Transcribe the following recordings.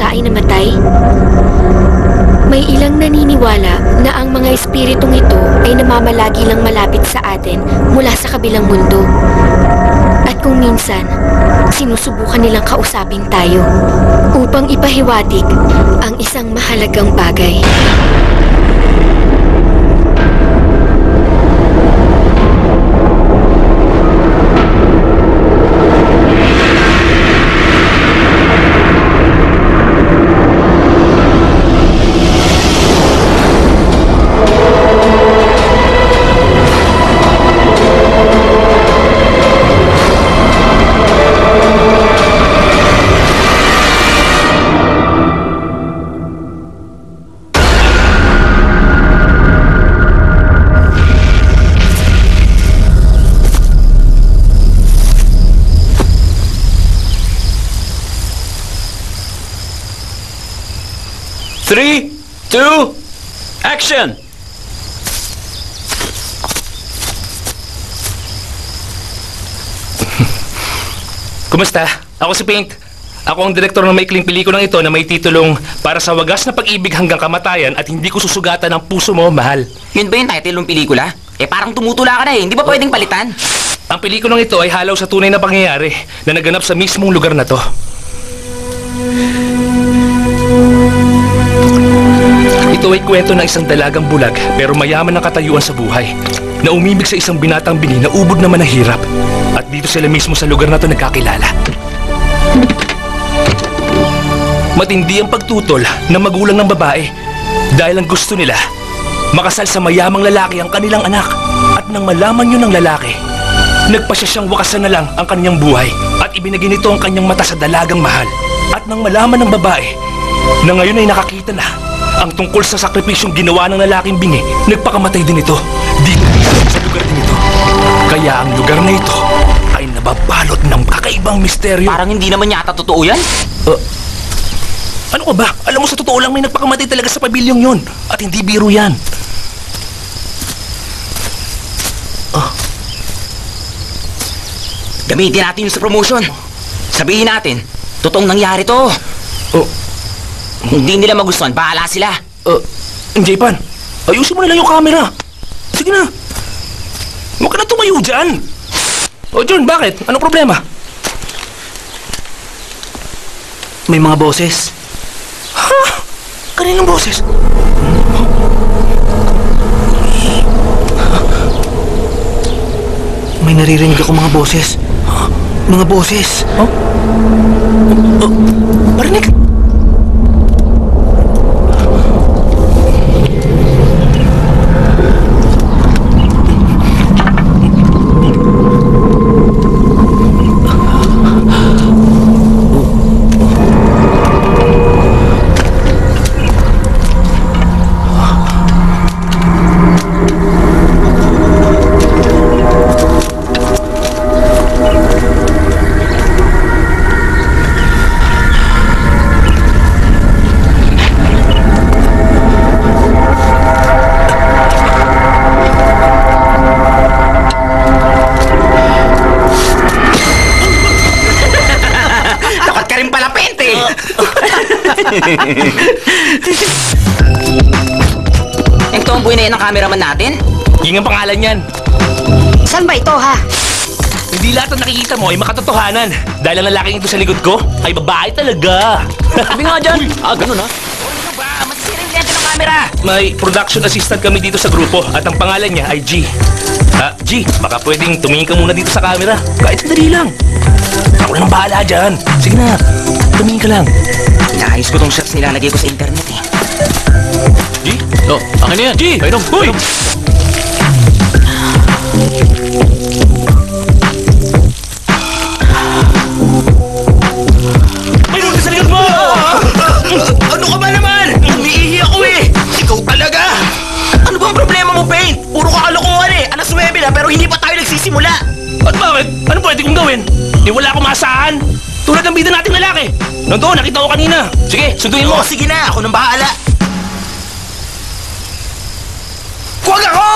siya ay namatay? May ilang naniniwala na ang mga espiritong ito ay namamalagi lang malapit sa atin mula sa kabilang mundo. At kung minsan, sinusubukan nilang kausapin tayo upang ipahiwatig ang isang mahalagang bagay. Three, two, action! Kumusta? Ako si Paint. Ako ang direktor ng maikling pelikulang ito na may titulong Para sa Wagas na Pag-ibig Hanggang Kamatayan at Hindi Ko Susugatan ang Puso Mo, Mahal. Yun ba yung title ng pelikula? Parang tumutula ka na Hindi ba pwedeng palitan? Ang pelikulang ito ay halaw sa tunay na pangyayari na naganap sa mismong lugar na to. Ito ay kwento ng isang dalagang bulag pero mayaman ng katayuan sa buhay na umibig sa isang binatang bini na ubod naman ng hirap. At dito sila mismo sa lugar na to nagkakilala. Matindi ang pagtutol ng magulang ng babae dahil ang gusto nila makasal sa mayamang lalaki ang kanilang anak. At nang malaman yun ng lalaki, nagpasya siyang wakasan na lang ang kanyang buhay at ibinigay nito ang kanyang mata sa dalagang mahal. At nang malaman ng babae na ngayon ay nakakita na ang tungkol sa sakripisyong ginawa ng lalaking bingi, nagpakamatay din ito dito sa lugar din ito. Kaya ang lugar na ito ay nababalot ng kakaibang misteryo. Parang hindi naman yata totoo yan. Ano ka ba? Alam mo, sa totoo lang may nagpakamatay talaga sa pabilyong yun. At hindi biro yan. Gamitin natin yun sa promotion. Sabihin natin, totoong nangyari to. Hindi nila magustuhan, bahala sila. Jaypan, ayusin mo na lang yung camera. Sige na. Huwag ka na tumayo dyan. John, bakit? Anong problema? May mga boses. Ha? Kaninong boses? May naririnig ako mga boses. Mga boses. Parinig? Yung tomboy na yan ang cameraman natin? Yung ang pangalan yan. Saan ba ito, ha? Hindi lahat ng nakikita mo ay makatotohanan. Dahil ang lalaking ito sa likod ko ay babae talaga. Sabi nga dyan. Ganun ha? Ano ba? Masisira yung lente ng camera. May production assistant kami dito sa grupo at ang pangalan niya ay G. G, baka pwedeng tumingin ka muna dito sa camera. Kahit sandali lang. Ako na nang bahala dyan. Sige na, tumingin ka lang. Inaayos ko tong shots nilalagay ko sa internet G? Akin na yan. G! Kainom! Hoy! May nunod sa likod mo! Ano ka ba naman? Umiihi ako Ikaw talaga! Ano bang problema mo, Paint? Puro kakalokohan Alas 9 na pero hindi pa tayo nagsisimula. At bakit? Ano pwede kong gawin? Di wala akong maasahan. Tulad ng bida nating lalaki. Nandoon, nakita ko kanina. Sige, sunduin mo. Sige na, ako nang bahala. Huwag ako!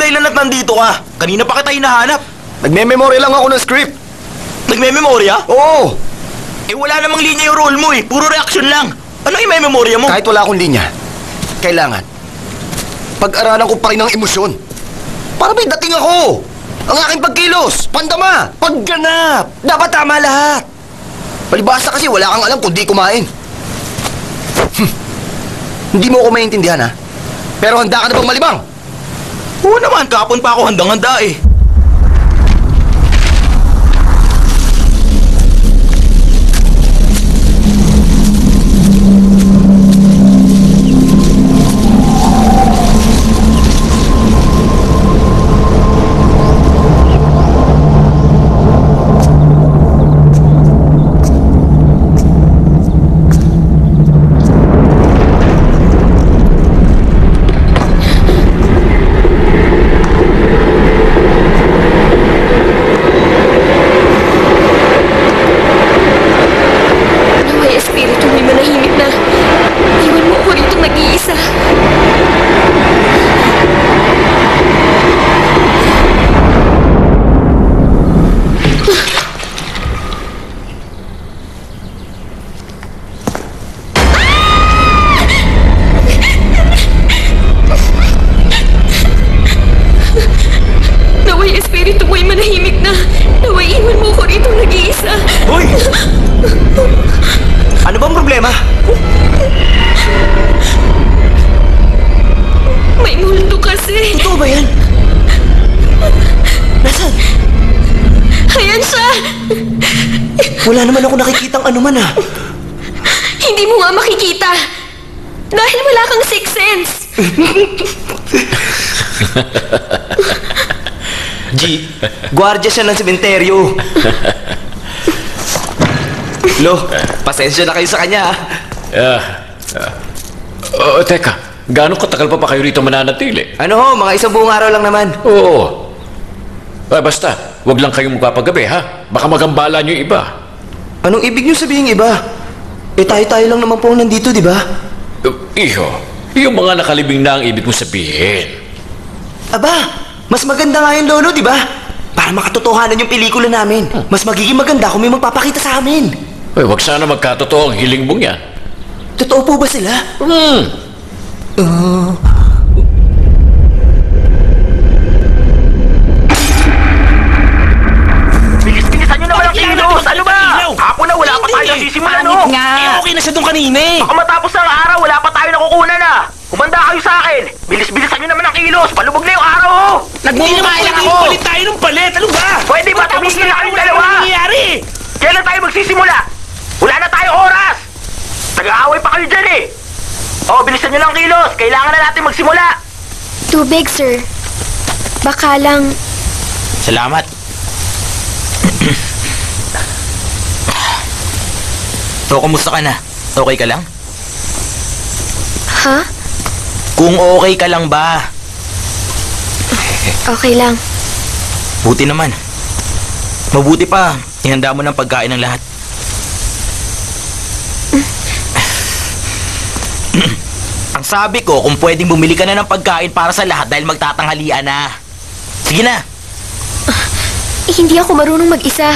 dahilan at nandito ka? Kanina pa kita hinahanap. Nagme-memorya lang ako ng script. Nagme-memorya? Oo! Eh wala namang linya yung role mo eh. Puro reaction lang. Ano yung may memorya mo? Kahit wala akong linya, kailangan pag-aralan ko pa rin ang emosyon. Para may dating ako. Ang aking pagkilos, pandama, pagganap. Dapat tama lahat. Palibhasa kasi wala kang alam kung di kumain. Hindi mo ako maintindihan, ha? Pero handa ka na bang malibang? Oo naman, kahapon pa ako handang-handa eh. Naway espiritu may manahimik na. Iwan mo ako rito nag-iisa. Naway espiritu mo'y manahimik na. Naway iwan mo ako rito nag-iisa. Hoy! Ano bang problema? May multo kasi. Ito ba yan? Nasaan? Ayan siya. Wala naman ako nakikitang anuman ah. Hindi mo nga makikita. Dahil wala kang sixth sense. G, gwardiya siya ng sementeryo. Lo, pasensya na kayo sa kanya ah. Teka, gaano katagal pa kayo rito mananatili? Ano ho, mga isang buong araw lang naman. Oo. Basta, wag lang kayong magpapagabi, ha? Baka magambala nyo yung iba. Anong ibig niyo sabihin iba? Eh tayo-tayo lang naman po nandito, di ba? Iho, yung mga nakalibing na ang ibig mo sabihin. Aba, mas maganda nga yun, Lolo, di ba? Para makatotohanan yung pelikula namin. Mas magiging maganda kung may magpapakita sa amin. Wag sana magkatotoo ang hiling mong yan. Totoo po ba sila? Bilis-bilisan nyo naman ang kilos! Ano ba? Hapon na wala pa tayo sisimulan, no? Eh, okay na siya doon kanina eh. Baka matapos ang araw, wala pa tayo nakukunan na. Kumanda kayo sa akin. Bilis-bilisan nyo naman ang kilos. Palubog na yung araw, oh. Nagmumukha lang ako. Palit tayo ng palit. Ano ba? Pwede ba tumigil na kayong dalawa? Ano nangyayari? Kailan tayo magsisimula? Wala na tayo oras. Nag-aaway pa kayo dyan eh. Oh, bilisan nyo lang ang kilos. Kailangan na natin magsimula. Tubig, sir. Baka lang... Salamat. So, kumusta ka na? Okay ka lang? Ha? Kung okay ka lang ba? Okay lang. Buti naman. Mabuti pa, ihanda mo ng pagkain ng lahat. Ang sabi ko, kung pwedeng bumili ka na ng pagkain para sa lahat dahil magtatanghalian na. Sige na. Hindi ako marunong mag-isa.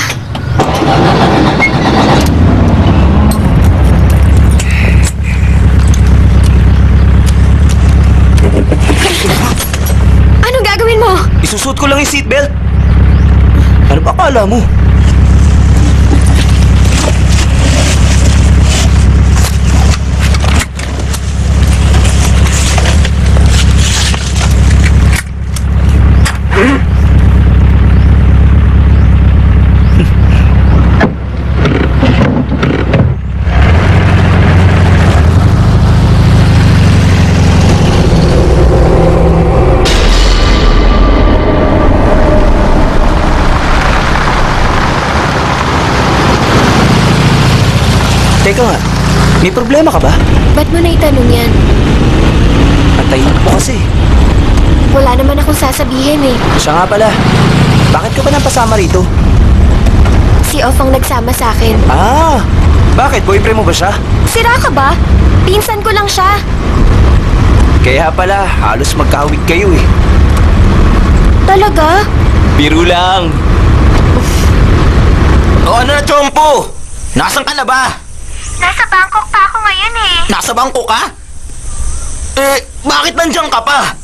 Anong gagawin mo? Isusut ko lang yung seatbelt. Ano ba akala mo? Teka nga, may problema ka ba? Ba't mo na itanong yan? Patayin mo kasi. Wala naman akong sasabihin eh. Siya nga pala, bakit ka ba napasama rito? Si Off ang nagsama sa akin. Ah, bakit? Boyfriend mo ba siya? Sira ka ba? Pinsan ko lang siya. Kaya pala, halos magkahawig kayo eh. Talaga? Biro lang. O ano na, Chompo? Nasaan ka na ba? Nasa Bangkok pa ako ngayon eh. Nasa bangko ka? Bakit nandiyan ka pa?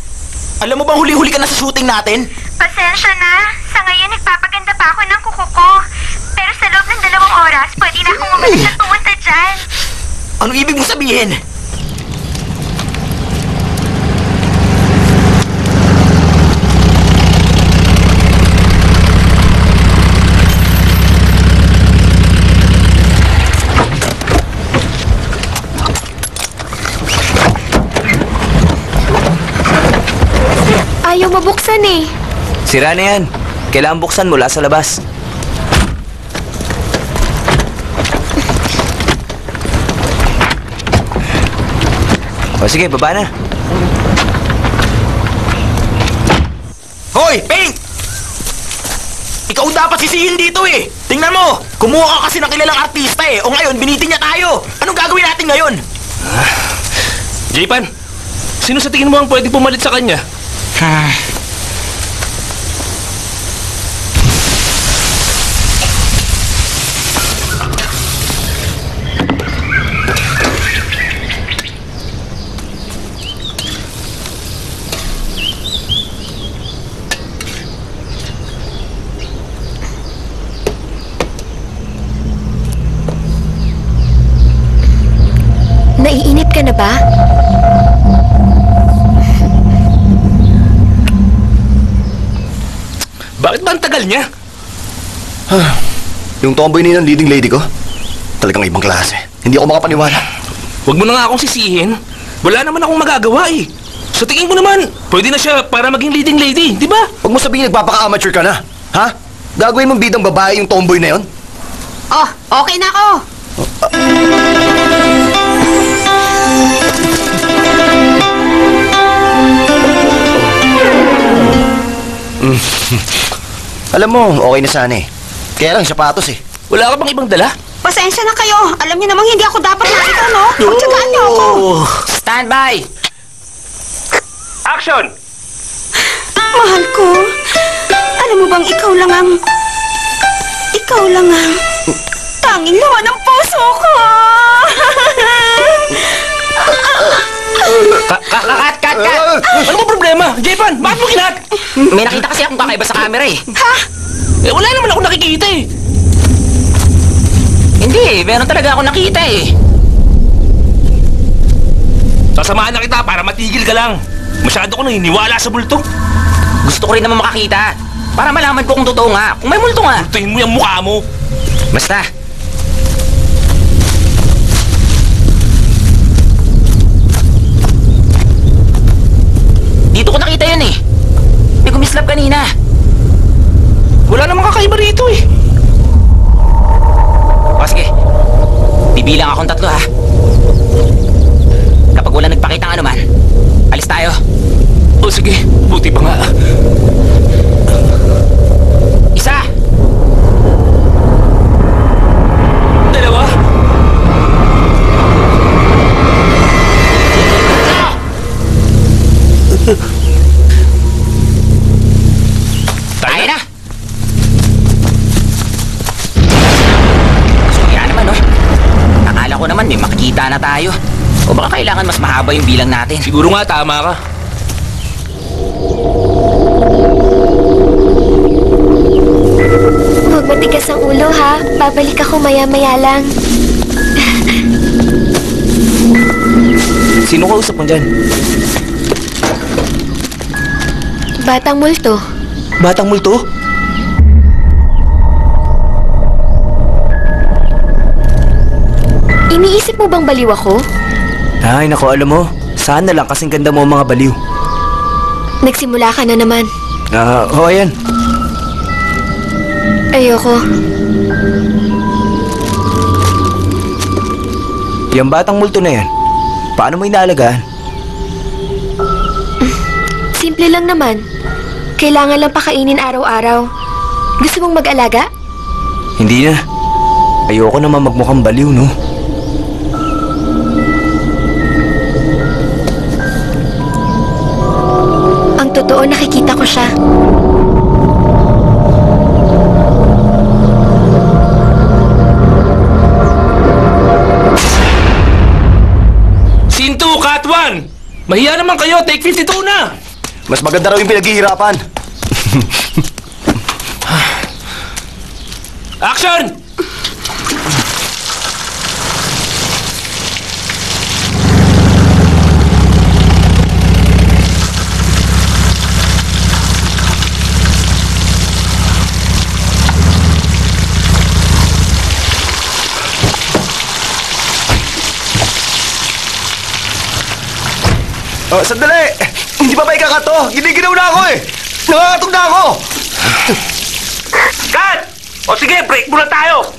Alam mo bang huli-huli ka na sa shooting natin? Pasensya na. Sa ngayon, nagpapaganda pa ako ng kuko ko. Pero sa loob ng 2 oras, pwede na akong umalis at pumunta dyan. Ano ibig mong sabihin? Ayaw mabuksan eh. Sira na yan. Kailangan buksan mula sa labas. O sige, baba na. Hoy, Paint! Ikaw dapat sisihin dito eh. Tingnan mo, kumuha ka kasi ng kilalang artista eh. O ngayon, binitin niya tayo. Anong gagawin natin ngayon? Jaypan, sino sa tingin mo ang pwedeng pumalit sa kanya? Naiinip ka na ba? Bakit ba ang tagal niya? Yung tomboy na yun ang leading lady ko, talagang ibang klase. Hindi ako makapaniwala. Huwag mo na nga akong sisihin. Wala naman akong magagawa eh. Sa tingin mo naman, pwede na siya para maging leading lady, di ba? Huwag mo sabihin nagpapaka-amateur ka na. Ha? Gagawin mong bidang babae yung tomboy na yun? Oh, okay na ako. Alam mo, okay na sana eh. Kaya lang sapatos eh. Wala ka bang ibang dala? Pasensya na kayo. Alam niyo namang hindi ako dapat nakita, no? Pagtsagaan niyo ako. Stand by! Action! Mahal ko, alam mo bang ikaw lang ang tanging laman ng puso ko. Cut! Ano ba problema? Jaypan, bakit mo kinat? May nakita kasi akong kakaiba sa camera eh. Eh, wala naman ako nakikita eh. Hindi, meron talaga ako nakita eh. Sasamahan na kita para matigil ka lang. Masyado ko naniniwala sa multo. Gusto ko rin naman makakita. Para malaman ko kung totoo nga. Kung may multo nga. Multuhin mo yung mukha mo. Basta. Dito ko nakita yun eh. May gumislap kanina. Wala namang kakaiba rito eh. O sige. Bibilang akong 3 ha. Kapag wala nagpakita ng anuman, alis tayo. O sige, buti pa nga. 1 2 Tayo na! Kaya naman oh. Akala ko naman may makikita na tayo. O baka kailangan mas mahaba yung bilang natin. Siguro nga tama ka. Huwag matigas ang ulo ha. Babalik ako maya-maya lang. Sino kausap mo dyan? Batang multo. Batang multo? Iniisip mo bang baliw ako? Ay, naku, alam mo. Saan na lang kasing ganda mo mga baliw. Nagsimula ka na naman. Ayan. Ayoko. Yung batang multo na yan, paano mo inaalagaan? Simple lang naman. Kailangan lang pakainin araw-araw. Gusto mong mag-alaga? Hindi na. Ayoko naman magmukhang baliw, no? Ang totoo, nakikita ko siya. Mahiya naman kayo, take 52 na! Mas maganda raw yung pinaghihirapan. Action! Sandali! Hindi pa ba ikakato? Giniginaw na ako eh! Nakakatog na ako! Cut! O sige, break muna tayo!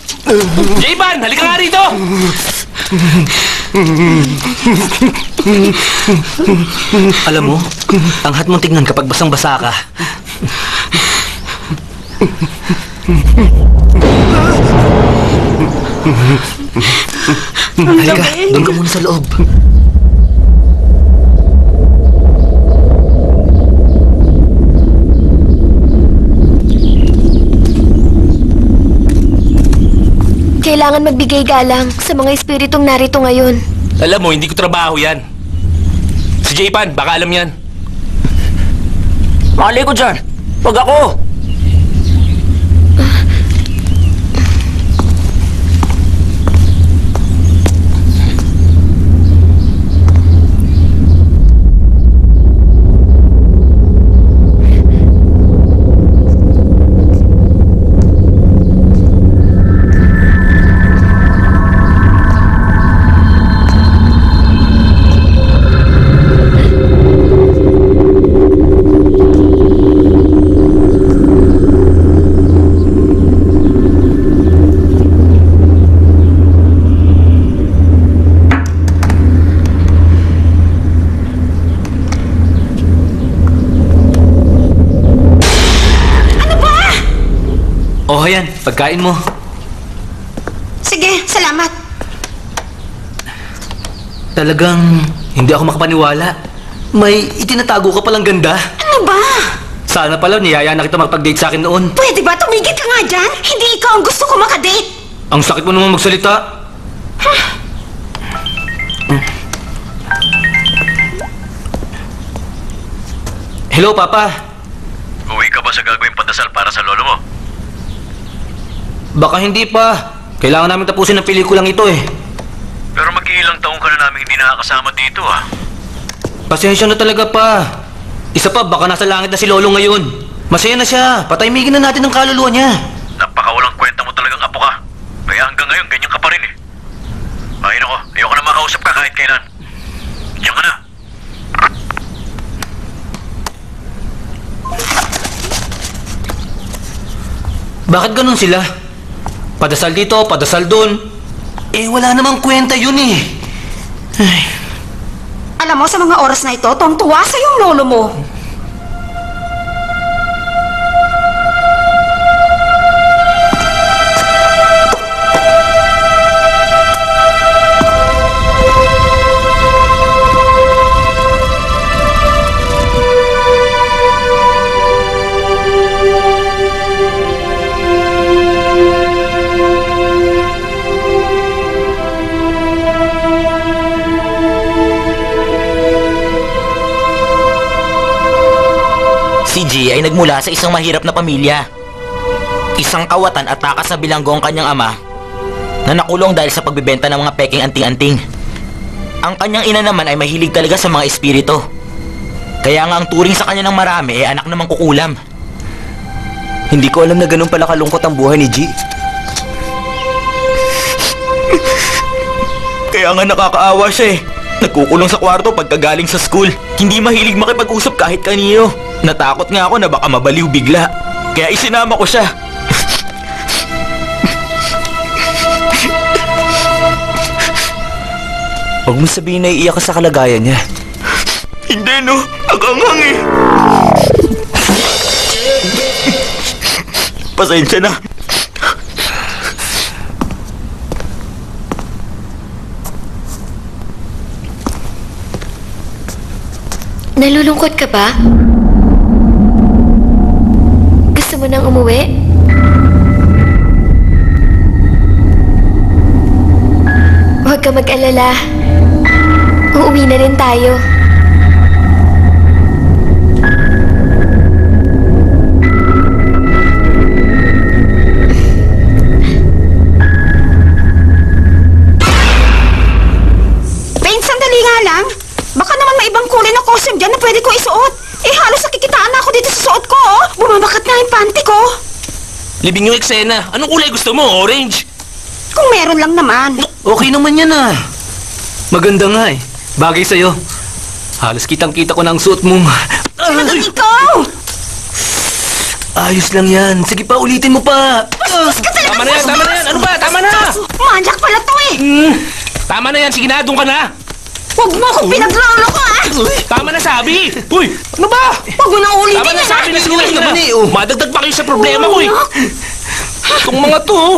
J-Ban, halika nga rito! Alam mo, ang hat mong tignan kapag basang-basa ka. Halika, doon ka muna sa loob. Kailangan magbigay galang sa mga espiritong narito ngayon. Alam mo, hindi ko trabaho yan. Si J-Pan, baka alam yan. Mali ko dyan. Wag ako. Oh, yan. Pagkain mo. Sige, salamat. Talagang hindi ako makapaniwala. May itinatago ka palang ganda. Ano ba? Sana pala niyaya na kita magpag-date sa akin noon. Pwede ba tumigil ka nga dyan? Hindi ikaw ang gusto ko makadate. Ang sakit mo naman magsalita. Hello, Papa. Uwi ka ba sa gagawing pandasal para sa lolo mo? Baka hindi pa. Kailangan namin tapusin ang pelikulang ito eh. Pero mag-iilang taong ka na namin hindi nakakasama dito ah. Pasensya na talaga pa. Isa pa, baka nasa langit na si Lolo ngayon. Masaya na siya. Patahimigin na natin ang kaluluwa niya. Napakawalang kwenta mo talagang apo ka. Kaya hanggang ngayon, ganyan ka pa rin eh. Ay nako, ayoko na makausap ka kahit kailan. Diyan ka na. Bakit ganun sila? Padasal dito, padasal doon. Eh, wala namang kwenta yun eh. Ay. Alam mo, sa mga oras na ito, tuwang-tuwa sa yung lolo mo. Si G ay nagmula sa isang mahirap na pamilya. Isang kawatan at takas na bilanggo ang kanyang ama na nakulong dahil sa pagbebenta ng mga peking anting-anting. Ang kanyang ina naman ay mahilig talaga sa mga espiritu. Kaya nga ang turing sa kanya ng marami ay anak na mangkukulam. Hindi ko alam na ganun pala kalungkot ang buhay ni G. Kaya nga nakakaawa siya eh. Nagkukulong sa kwarto pagkagaling sa school. Hindi mahilig makipag-usap kahit kanino. Natakot nga ako na baka mabaliw bigla. Kaya isinama ko siya. Huwag mo sabihin na iiyak ka sa kalagayan niya. Hindi no, nakangang eh. Pasensya na. Nalulungkot ka ba? Gusto mo nang umuwi? Huwag ka mag-alala. Uuwi na rin tayo. yung panty ko. Libing yung eksena. Anong kulay gusto mo? Orange? Kung meron lang naman. Okay naman yan ah. Maganda nga eh. Bagay sa'yo. Halos kitang-kita ko na ang suot mong... Talagang ikaw! Ayos lang yan. Sige pa, ulitin mo pa. Bastos ka talaga! Tama na yan, tama na yan. Ano ba? Tama na! Manyak pala to eh! Tama na yan. Sige na, doon ka na. Huwag mo akong pinaglolo ko ah! Tama na sabi. Uy, ano ba? Huwag mo nang ulitin Tama na yan sabi na sige na, sige na. naman eh, oh. Madagdag pa kayo sa problema ko eh. Itong mga to. Oh.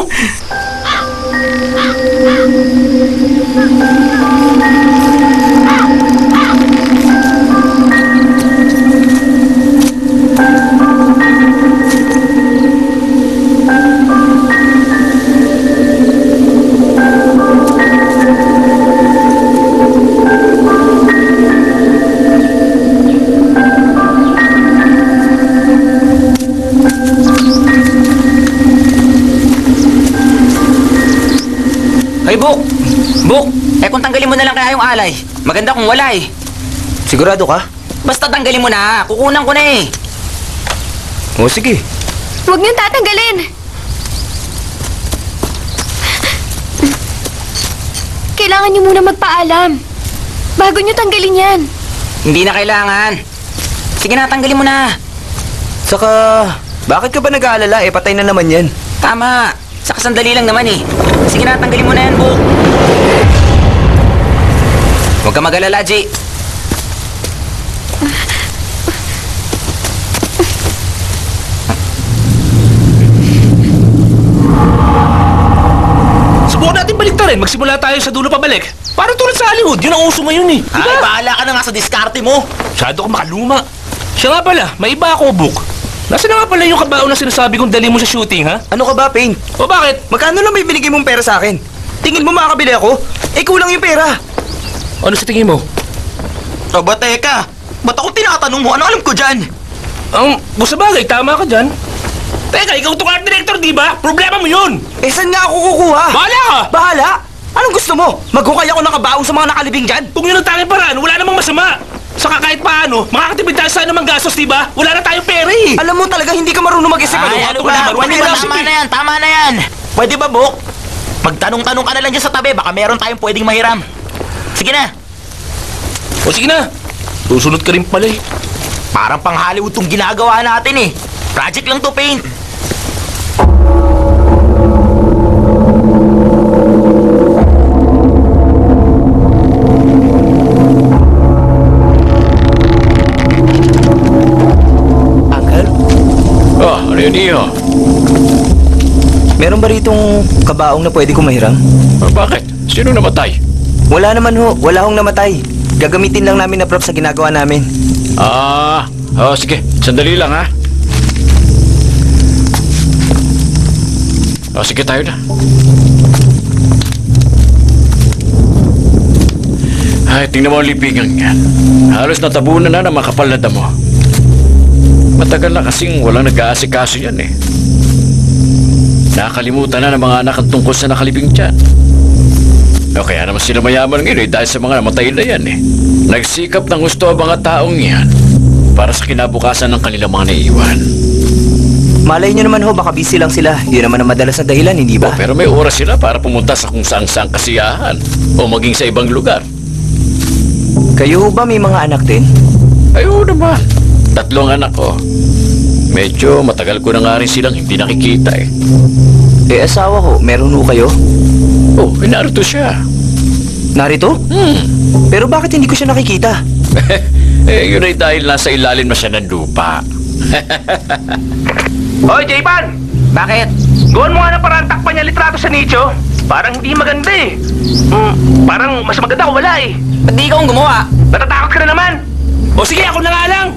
Hey, Buk! Buk! Kung tanggalin mo na lang kaya yung alay. Maganda kung wala eh. Sigurado ka? Basta tanggalin mo na. Kukunan ko na eh. O sige. Huwag niyong tatanggalin. Kailangan niyo muna magpaalam. Bago niyo tanggalin yan. Hindi na kailangan. Sige na, tanggalin mo na. Saka, bakit ka ba nag-aalala? Eh, patay na naman yan. Tama. Saka sandali lang naman eh. Sige na, tanggalin mo na yan, Buk. Huwag ka mag-alala, G. Subukan natin baliktarin. Magsimula tayo sa dulo pabalik. Parang tulad sa Hollywood. Yun ang uso ngayon eh. Ay, bahala ka na nga sa diskarte mo. Masyado ka makaluma. Siya nga pala, may iba ako, Buk. Nasaan na nga pala yung kabaon na sinasabi kong dali mo sa shooting, ha? Ano ka ba, Pain? O bakit? Magkano lang may binigay mong pera sa akin? Tingin mo makakabili ako? Eh, kulang yung pera. Ano sa tingin mo? Aba, teka. Ba't ako tinatanong mo? Ano alam ko dyan? Kung sa bagay, tama ka dyan. Teka, ikaw itong art director, di ba? Problema mo yun! Eh, saan nga ako kukuha? Bahala ka! Bahala? Anong gusto mo? Maghukay ako ng kabaong sa mga nakalibing dyan? Kung yun ang tanging paraan, wala namang masama. Saka kahit paano, makakatipid tayo sa anumang gastos, di ba? Wala na tayong pera eh. Alam mo talaga hindi ka marunong mag-isip. Ay, ano ba? Pwede ba? Tama na yan, tama na yan. Pwede ba, Buk? Magtanong-tanong ka na lang dyan sa tabi. Baka meron tayong pwedeng mahiram. Sige na. O sige na. Susunod ka rin pala eh. Parang pang Hollywood tong ginagawa natin eh. Project lang to, Paint. Ano yun, Iho? Meron ba ritong kabaong na pwede kong mahiram? Bakit? Sino namatay? Wala naman ho. Wala hong namatay. Gagamitin lang namin na prop sa ginagawa namin. Sige. Sandali lang, ha? Sige, tayo na. Ay, tingnan mo ang libingan yan. Halos natabunan na ng makapal na damo. Matagal na kasing walang nag-aasikaso yan eh. Nakakalimutan na ng mga anak ang tungkol sa nakalibing dyan. O kaya naman sila mayaman ngayon eh, dahil sa mga namatay na yan eh. Nagsikap ng gusto ang mga taong yan para sa kinabukasan ng kanilang mga naiiwan. Malay nyo naman ho, baka busy lang sila. Yun naman ang madalas na dahilan, hindi ba? Pero may oras sila para pumunta sa kung saan-saan kasiyahan o maging sa ibang lugar. Kayo ho ba may mga anak din? Ayun naman. 3 anak ko. Medyo matagal ko na nga rin silang hindi nakikita eh. Eh, asawa ko, meron ho kayo? Oh, narito siya. Narito? Pero bakit hindi ko siya nakikita? Yun ay dahil nasa ilalim na siya ng lupa. Hoy, J-Pan! Bakit? Gawin mo nga na parang takpan niya litrato sa nicho. Parang hindi maganda eh. Parang mas maganda kung wala eh. Ba't di ikaw ang gumawa? Natatakot ka na naman. O sige, ako na nga lang.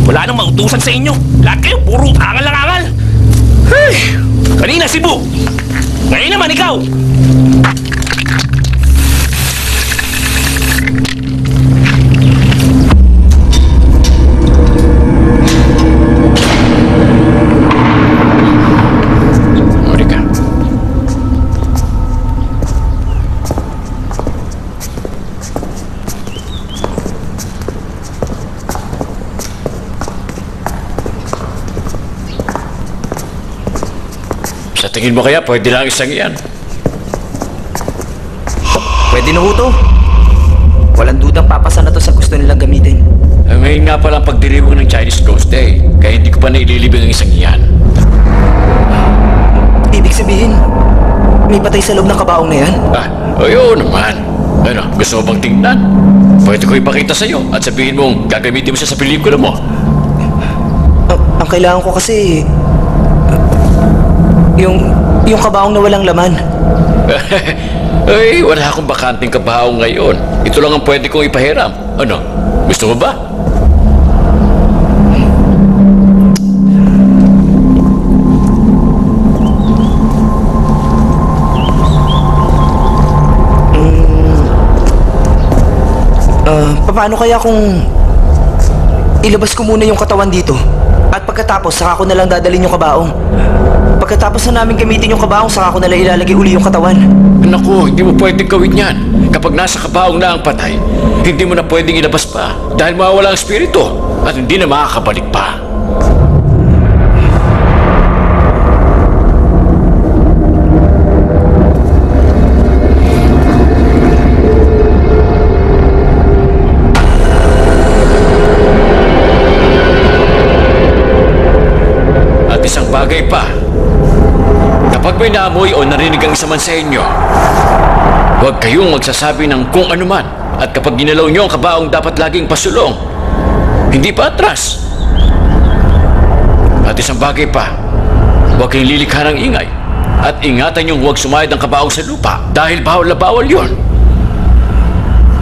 Wala nang mautusan sa inyo. Lahat kayo, puro angal lang angal. Hey! Kanina si Bu. Ngayon naman ikaw. Monica. Sa tingin mo kaya pwede lang isang iyan? Pwede na ho to. Walang dudang papasa na to sa gusto nilang gamitin. Ngayon nga pala ang pagdiriwang ng Chinese Ghost Day, kaya hindi ko pa naililibing ang isang iyan. Ibig sabihin, may patay sa loob ng kabaong na yan? Oo naman. Ano, gusto mo bang tingnan? Pwede ko ipakita sa'yo at sabihin mong gagamitin mo siya sa pelikula mo. Ang kailangan ko kasi... Yung kabaong na walang laman. Ay, wala akong bakanting kabaong ngayon. Ito lang ang pwede kong ipahiram. Ano, gusto mo ba? Paano kaya kung ilabas ko muna yung katawan dito at pagkatapos saka ko na lang dadalhin yung kabaong? Pagkatapos na namin gamitin yung kabaong saka ko na lang ilalagay uli yung katawan. Naku, hindi mo pwedeng gawin yan. Kapag nasa kabaong na ang patay, hindi mo na pwedeng ilabas pa dahil mawawala ang espiritu at hindi na makakabalik pa. Bagay pa, kapag may naamoy o narinig ang isa man sa inyo, huwag kayong magsasabi ng kung ano man. At kapag ginalaw nyo ang kabaong, dapat laging pasulong, hindi pa atras. At isang bagay pa, huwag kayong lilikha ng ingay. At ingatan yung huwag sumayad ang kabaong sa lupa dahil bawal na bawal yun.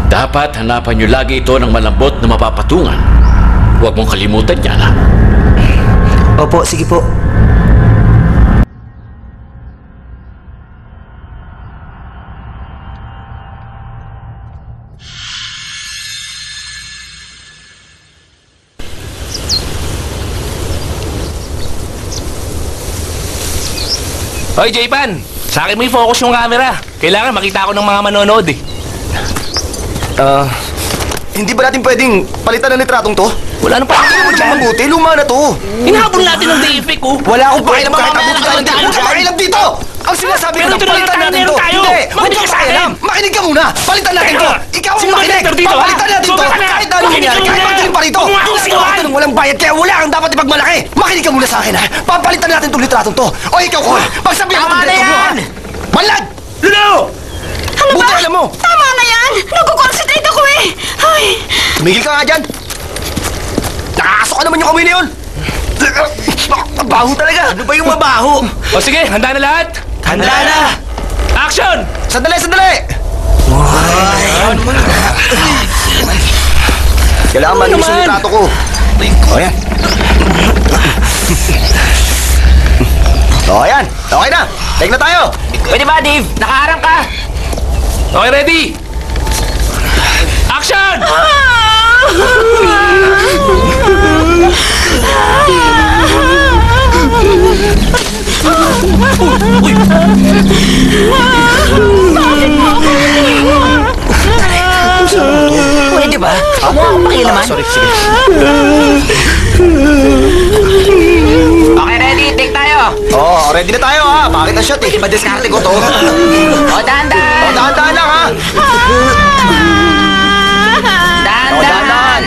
Dapat hanapan nyo lagi ito ng malambot na mapapatungan. Huwag mong kalimutan yan, ha? Opo, sige po. Hoy, J-Pan! Sa akin mo i-focus yung camera. Kailangan makita ako ng mga manonood eh. Hindi ba natin pwedeng palitan ng litratong to? Wala nang pakialam mo dyan. Mabuti, luma na to. Hinahabol natin ng DFIC oh. Wala akong pakialam kahit mamaya abutin tayo. Hindi ako pakialam dito! Ang sinasabi ko Pero na ito na palitan lang natin tayo, to. tayo. Hindi! Makinig Huwag ka kang sa akin. pakialam. Makinig ka muna. Palitan natin to. Ikaw ang Sino ba makinig. director dito, ha? Papalitan natin to. Subukan na. Kahit anong Makinig nangyari, ka kahit muna. magaling pa rito. Huwag mo Ang akong sigaw sigawan. ng walang bayad kaya wala kang dapat ipagmalaki. Makinig ka muna sa akin ha. Papalitan natin itong litratong to. O ikaw ko. Pagsabihan mo Tama itong na director mo ha. yan. Banlag! Lulu! Ano Buti ba? alam mo. Tama na yan! Nagko-concentrate ako eh! Ay! Tumigil ka nga dyan! Nakakasok ka naman yung kamay na yun! Ang baho talaga! Ano ba yung mabaho? O sige, handa na lahat? Handa na! Action! Sandali, sandali! Kailangan malinis yung litrato ko. O yan. O yan. Okay na. Take na tayo. Pwede ba, Dave? Nakaharang ka. Okay, ready? Action! Pwede ba? Huwag mo akong pakialaman. Sorry, sige. Okay, ready? Take tayo. Oo, ready na tayo ha. Bakit na shot eh? Madiskarte ko to. O, dahan-dahan. O, dahan-dahan lang ha. Dahan-dahan.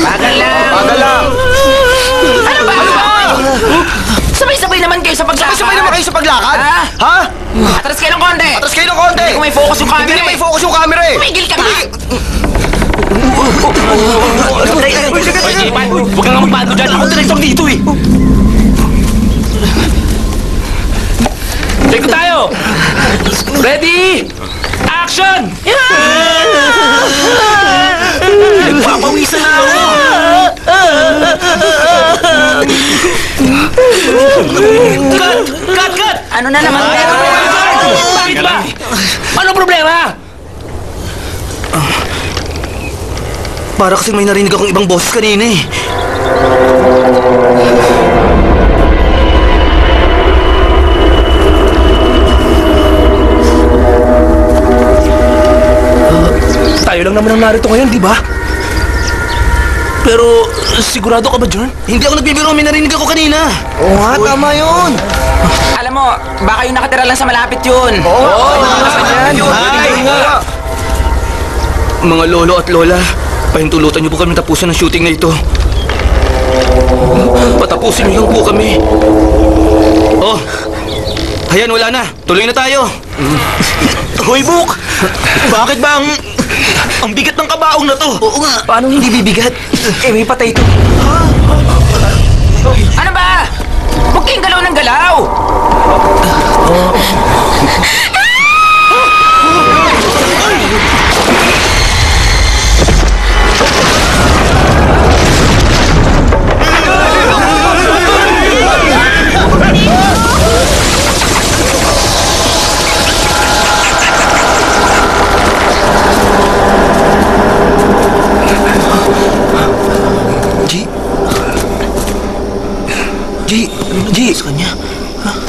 Bagal lang. Bagal lang. Ano ba? Sabay-sabay naman kayo sa paglakad. Sabay naman kayo sa paglakad. Ha? Ha? Atras kayo ng konti. Atras kayo ng konti. Hindi ko may focus yung camera Hindi na may eh. focus yung camera eh. Tumigil ka nga. Hoy, J-Pan! Huwag kang magpano dyan. Ako director dito eh. Take tayo! Ready? Action! Papawisan na ako! Cut! Cut! Cut! Ano na naman? Bakit ba? Ano problema? Para kasi may narinig akong ibang boses kanina eh. Tayo lang naman ang narito ngayon, di ba? Pero, sigurado ka ba, John? Hindi ako nagbibiro, may narinig ako kanina. Oo nga, tama yun. Alam Alam mo, baka yung nakatira lang sa malapit yun. Mga lolo at lola, pahintulutan niyo po kami tapusin ang shooting na ito. Patapusin niyo lang po kami. Oh, ayan, wala na. Tuloy na tayo. Hoy, Buk! Bakit ba ang bigat ng kabaong na to? Oo nga. Paano hindi bibigat? May patay ito. Ano ba? Huwag kayong galaw ng galaw!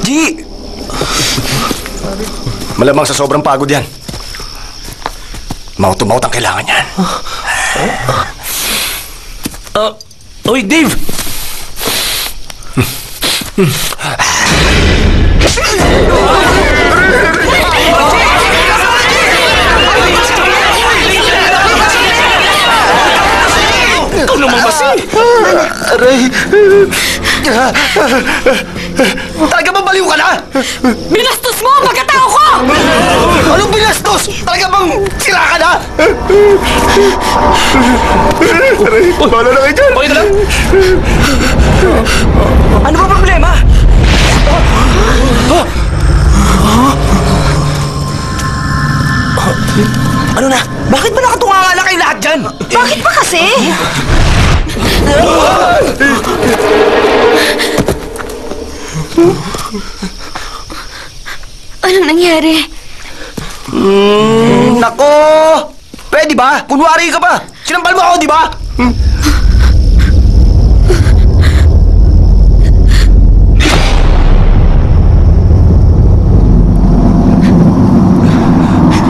G! Malamang sa sobrang pagod yan. Maut-maut ang kailangan yan. Oy, Dave! Ikaw naman kasi! Aray! Talaga ba baliw ka na? Binastos mo ang pagkatao ko! Anong binastos? Talaga bang sira ka na? Aray, bahala na kayo dyan. Okay ka lang? Ano ba problema? Ano na? Bakit ba nakatunganga na kayo lahat dyan? Bakit ba kasi? Anong nangyari? Nako! Pwede ba? Kunwari ka pa! Sinampal mo ako, di ba?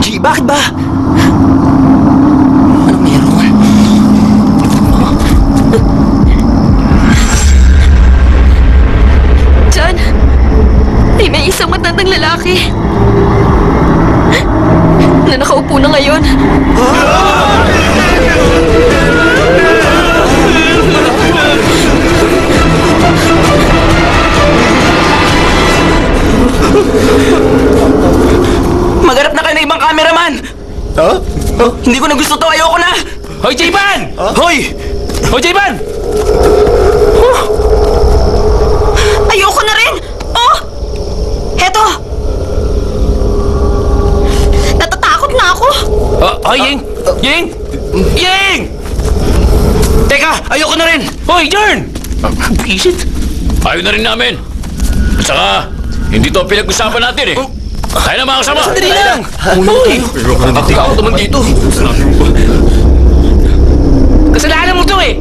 G, bakit ba? Ano meron? John, may isang matandang lalaki na nakaupo na ngayon. Maghanap na kayo ng ibang cameraman! Huh? Hindi ko na gusto to, ayoko na! Hoy, J-Ban! Hoy! Hoy, J-Ban! Ayoko na rin! Oh! Heto! Natatakot na ako! Hoy, Ying! Ying! Ying! Teka, ayoko na rin! Hoy, Jern! Bisit! Ayaw na rin namin. At saka, hindi to ang pinag-usapan natin eh. Tayo na mga kasama. Sandali lang! Hoy! Ako naman dito. Kasalanan mo to eh!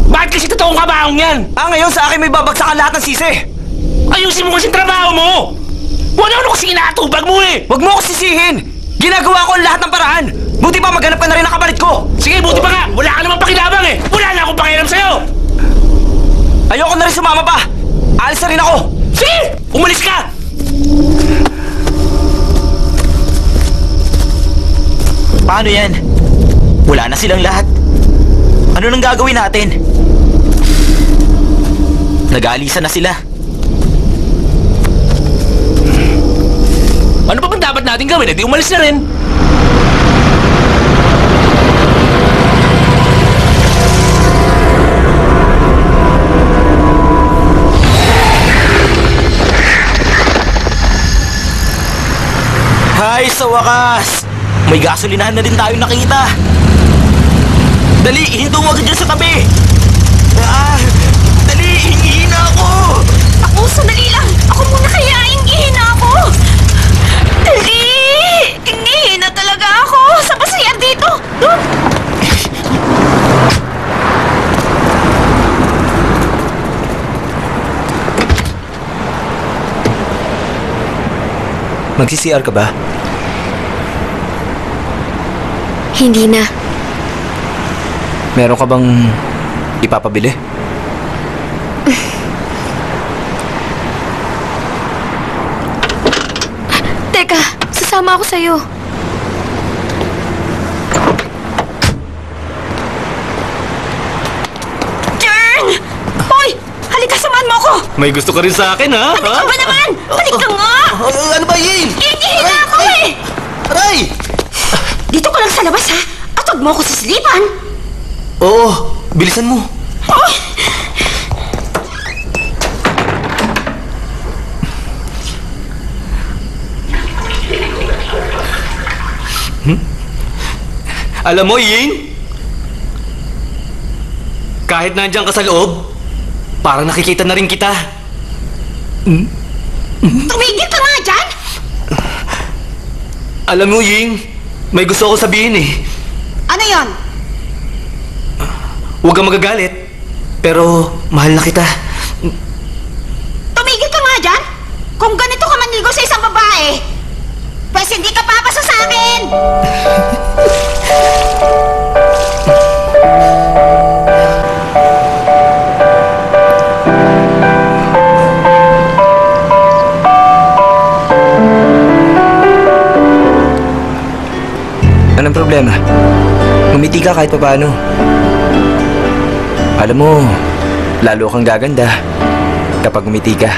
Bakit kasi totoong kabaong yan? Ngayon sa akin may babagsakan lahat ng sisi. Ayusin mo kasing trabaho mo! Wala ano kasi inatubag mo eh! Huwag mo ako sisihin! Ginagawa ko ang lahat ng paraan! Buti pa maghanap ka na rin ng kapalit ko! Sige, buti pa nga! Wala ka namang pakilabang eh! Wala na akong pakialam sa'yo! Ayoko na rin sumama pa! Alis na rin ako! Sige! Umalis ka! Paano yan? Wala na silang lahat. Ano nang gagawin natin? Nag-aalisan na sila. Ano pa bang dapat natin gawin? Di umalis na rin! Hay, sa wakas! May gasolinahan na din tayo nakita. Dali, hinto mo agad dyan sa tabi. Dali, hingihin na ako. Ako, sandali lang! Ako muna kaya, ingihin na ako! Dali! Ingihin na talaga ako! Sa pasiyan dito! Magsi-CR ka ba? Hindi na. Meron ka bang ipapabili? ako sa'yo. Jern! Hoy! Halika, samahan mo ako! May gusto ka rin sa akin, ha? Halika ba naman? Halika nga! Ano ba, Yin? Iingihin na ako eh! Aray! Dito ka lang sa labas ha? At huwag mo ako sisilipan! Oo, bilisan mo. Oh! Alam mo, Ying, kahit nandiyan ka sa loob, parang nakikita na rin kita. Tumigil ka nga dyan! Alam mo, Ying, may gusto ako sabihin eh. Ano yon? Huwag kang magagalit, pero mahal na kita. Tumigil ka nga dyan! Kung ganito ka manligo sa isang babae, pues hindi ka papasa sa akin! Anong problema? Ngumiti ka kahit papaano. Alam mo, lalo kang gaganda kapag ngumiti ka.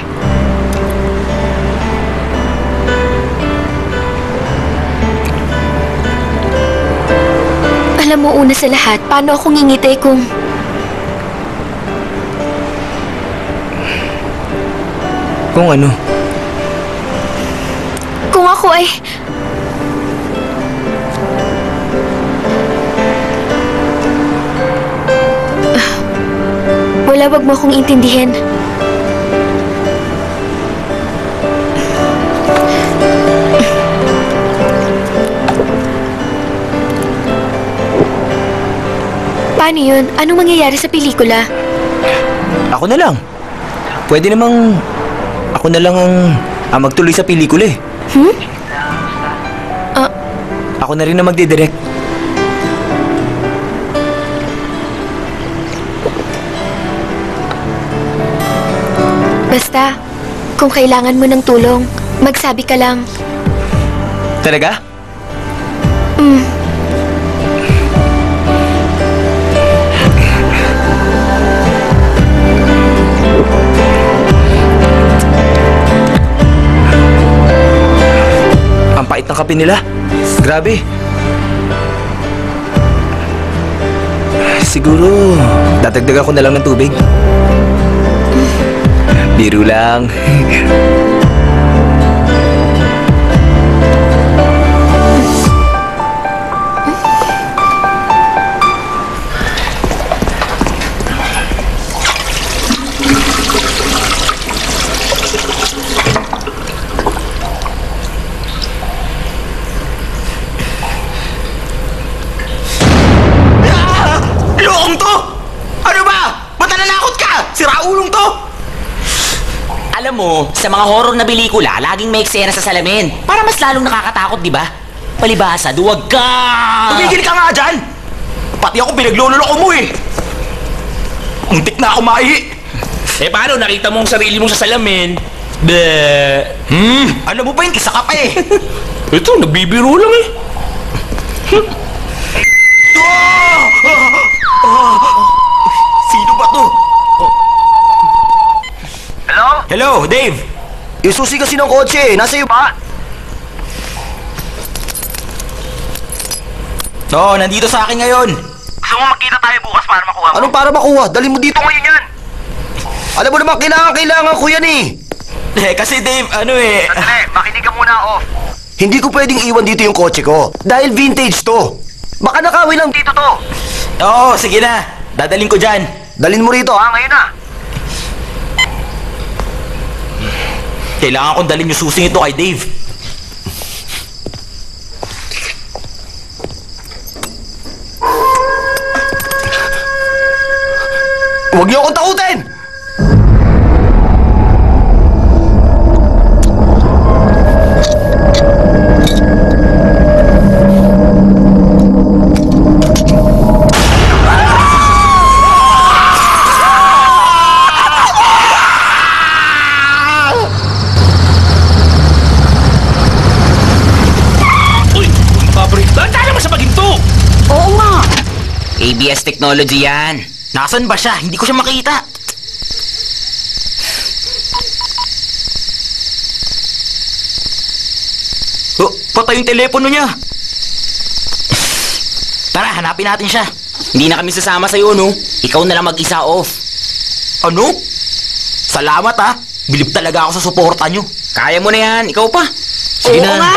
Alam mo, una sa lahat, paano ako ngingiti kung... Kung ano? Kung ako ay... Wala, wag mo akong intindihin. Paano yun? Anong mangyayari sa pelikula? Ako na lang. Pwede namang... Ako na lang ang magtuloy sa pelikula eh. Ako na rin na magdidirect. Basta, kung kailangan mo ng tulong, magsabi ka lang. Talaga? Ang pait ng kape nila. Grabe. Siguro, dadagdagan ko na lang ng tubig. Biro lang. Lokong to! Ano ba? Ba't nananakot ka? Siraulong to! Alam mo, sa mga horror na pelikula, laging may eksena sa salamin. Para mas lalong nakakatakot, di ba? Palibhasa, duwag ka! Tumigil ka nga dyan! Pati ako pinagloloko mo eh! Muntik na ako maihi! Eh paano, nakita mo ang sarili mo sa salamin? Ano mo pa yun? Kisa ka pa eh! Ito, nagbibiro lang eh. Sino ba to? Hello, Dave! Yung susi kasi ng kotse, nasa iyo ba? Oo, nandito sa akin ngayon. Gusto mo magkita tayo bukas para makuha mo? Anong para makuha? Dali mo dito ngayon yan. Alam mo naman, kailangan ko yan eh. Kasi Dave, ano eh... Sandali, makinig ka muna off. Hindi ko pwedeng iwan dito yung kotse ko. Dahil vintage to. Baka nakawin lang dito to. Oo, sige na. Dadaling ko dyan. Dalin mo rito ha, ngayon na. Kailangan kong dalhin yung susing ito kay Dave. Huwag niyo akong takutin! GPS technology yan. Nasaan ba siya? Hindi ko siya makita. Oh, patay yung telepono niya. Tara, hanapin natin siya. Hindi na kami sasama sa'yo, no? Ikaw na lang mag-isa off. Ano? Salamat ha. Bilib talaga ako sa suporta nyo. Kaya mo na yan. Ikaw pa. Sige Oo na. nga!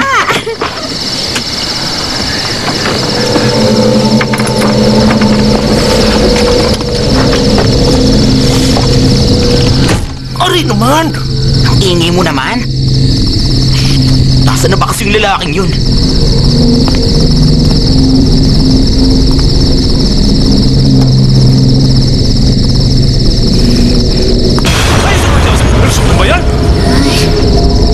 Aray naman! Ingay mo naman. Nasaan na ba kasi yung lalaking yun? Ano ba yan?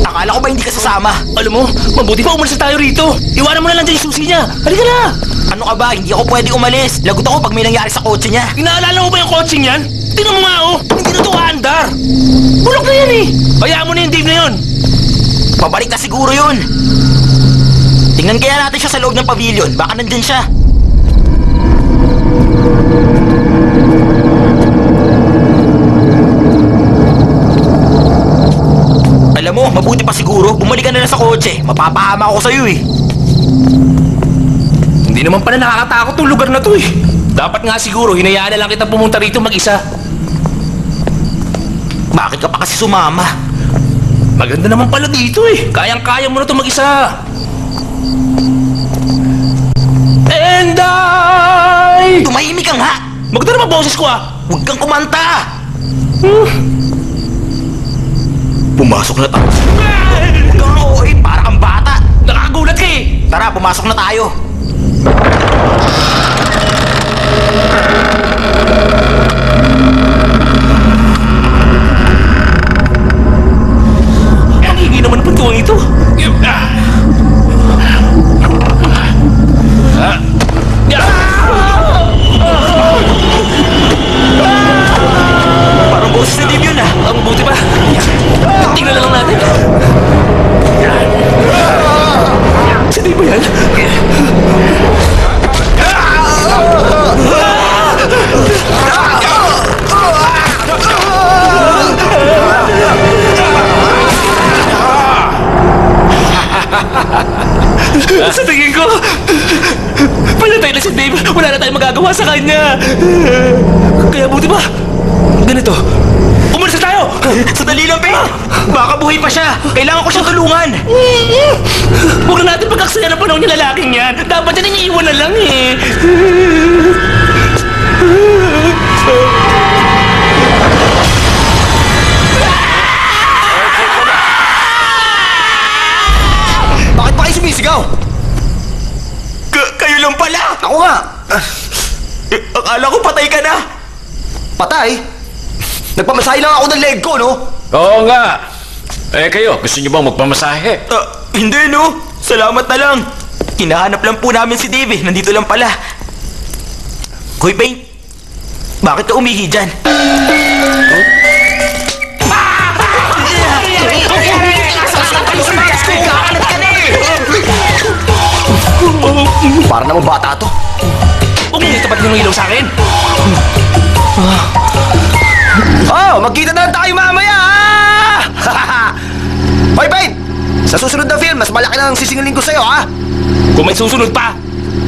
Akala ko ba hindi ka sasama? Alam mo, mabuti pa umalis na tayo rito. Iwanan mo na lang dyan yung susi niya. Halika na! Ano ka ba? Hindi ako pwede umalis. Lagot ako pag may nangyari sa kotse niya. Inaalala mo ba yung coaching yan? Tingnan mo nga oh! Hindi na ito aandar! Bulok na yan eh! Hayaan mo na yung Dave na yun! Pabalik na siguro yun. Tingnan kaya natin siya sa loob ng pavilion. Baka nandyan siya. Alam mo, mabuti pa siguro. Bumalik ka na lang sa kotse. Mapapahama ako sa'yo eh. Hindi naman pala nakakatakot tong lugar na to eh. Dapat nga siguro, hinayaan na lang kita pumunta rito mag-isa. Bakit ka pa kasi sumama? Maganda naman pala dito eh. Kayang-kaya mo na to mag-isa. And I... Tumahimik ka nga! Maganda naman boses ko ah. Huwag kang kumanta! Pumasok na tayo. Huwag kang ooy, para kang bata. Nakakagulat ka eh. Tara, pumasok na tayo. Ang higi naman ng pintuang ito. Parang boses na Dave yun ah. Ang buti pa. Tingnan na lang natin. Si Dave ba yan? Sa tingin ko, pinatay na si Dave. Wala na tayong magagawa sa kanya. Kaya buti ba? Ganito. Umalis na tayo! Sandali lang, Pe! Baka buhay pa siya! Kailangan ko siyang tulungan! Huwag na natin pagkaksayan ang panahon yung lalaking yan. Dapat yan iniiwan na lang eh. Bakit pa kayo sumisigaw? Kayo lang pala! Ako nga! Akala ko patay ka na! Patay? Nagpamasahe lang ako ng leg ko, no? Oo nga. Eh kayo, gusto niyo bang magpamasahe? Hindi, no? Salamat na lang. Hinahanap lang po namin si Dave. Nandito lang pala. Hoy, Paint. Bakit ka umihi dyan? Para naman bata to. Huwag mo itapat yung ilaw sa akin. Oh, magkita na lang tayo mamaya, ha? Hoy, Paint! Sa susunod na film, mas malaki lang ang sisingilin ko sa'yo, ha? Kung may susunod pa.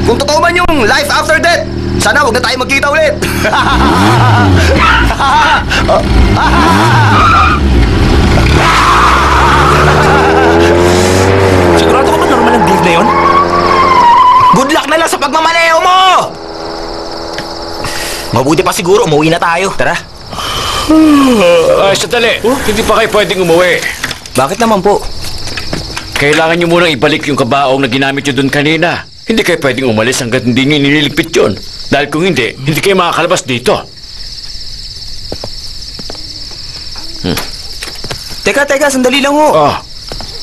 Kung totoo man yung life after death, sana huwag na tayo magkita ulit. Sigurado ka ba normal ang Dave na yun? Good luck na lang sa pagmamaneho mo! Mabuti pa siguro, umuwi na tayo. Tara. Sandali. Hindi pa kayo pwedeng umuwi. Bakit naman po? Kailangan niyo munang ibalik yung kabaong na ginamit niyo doon kanina. Hindi kayo pwedeng umalis hanggat hindi niyo nililigpit yun. Dahil kung hindi kayo makakalabas dito. Teka, sandali lang ho. Oh,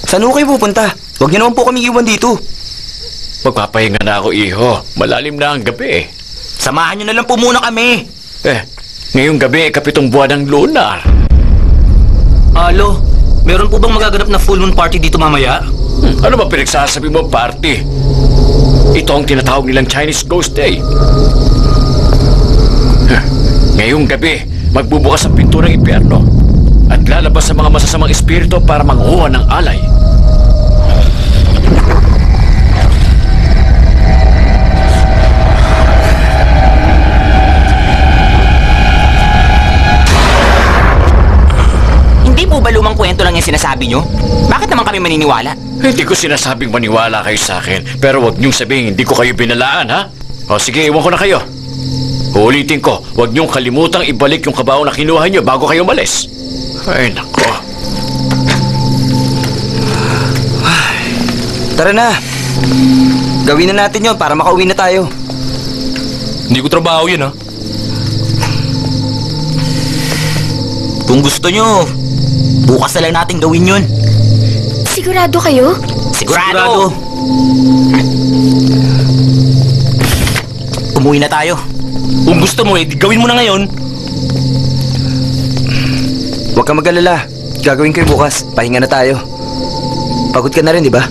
Saan ho kayo pupunta? Huwag niyo naman po kami iwan dito. magpapahinga na ako, iho. Malalim na ang gabi. Samahan nyo na lang po muna kami. Ngayong gabi, 7 buwan ng lunar. Alo, meron po bang magaganap na full moon party dito mamaya? Ano ba pinagsasabi mo, party? Ito ang tinatawag nilang Chinese Ghost Day. Ngayong gabi, magbubukas ang pinto ng impyerno at lalabas sa mga masasamang espiritu para manguha ng alay. Hindi po ba lumang kwento lang yung sinasabi nyo? Bakit naman kami maniniwala? Hindi ko sinasabing maniwala kayo sa akin, pero huwag niyong sabihin hindi ko kayo binalaan, ha? O sige, iwan ko na kayo. Uulitin ko, huwag niyong kalimutang ibalik yung kabaong na kinuha niyo bago kayo umalis. Ay, nako. Tara na. Gawin na natin yon para makauwi na tayo. Hindi ko trabaho yun, ha? Kung gusto nyo, bukas na lang natin gawin yun. Sigurado kayo? Sigurado! Umuwi na tayo. Kung gusto mo, gawin mo na ngayon. Huwag kang mag-alala. Gagawin ko yung bukas. Pahinga na tayo. Pagod ka na rin, di ba?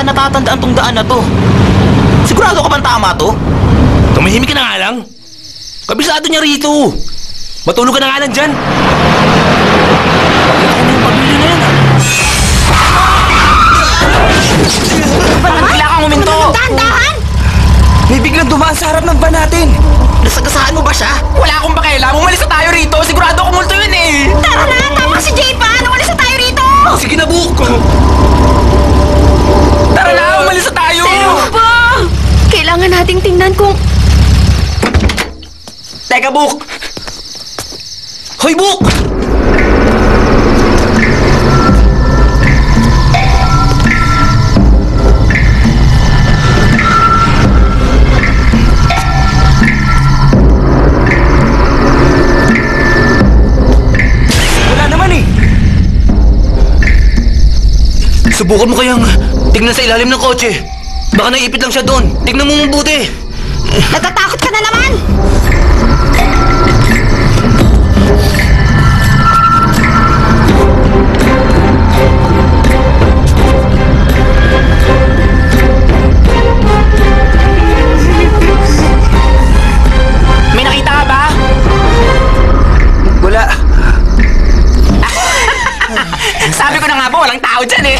Natatandaan tong daan na to. Sigurado ka bang tama to? Tumahimik ka na nga lang. Kabisado niya rito. Matulog ka na nga lang dyan. Pabili na yan. Ba't bigla kang huminto? Dahan-dahan! May biglang dumaan sa harap ng van natin. Nasagasaan mo ba siya? Wala akong pakialam. Umalis na tayo rito. Sigurado ko multo yun eh. Tara na! Tama si Jay pa! Umalis na tayo rito! Sige na, Book. Tara na! Umalis na tayo! Pero ba? Kailangan nating tingnan kung... Teka, Book! Hoy, Book! Wala naman eh. Subukan mo kayang tignan sa ilalim ng kotse. Baka naipit lang siya doon. Tignan mo mabuti. Natatakot ka na naman! May nakita ka ba? Wala. Sabi ko na nga po, walang tao dyan eh.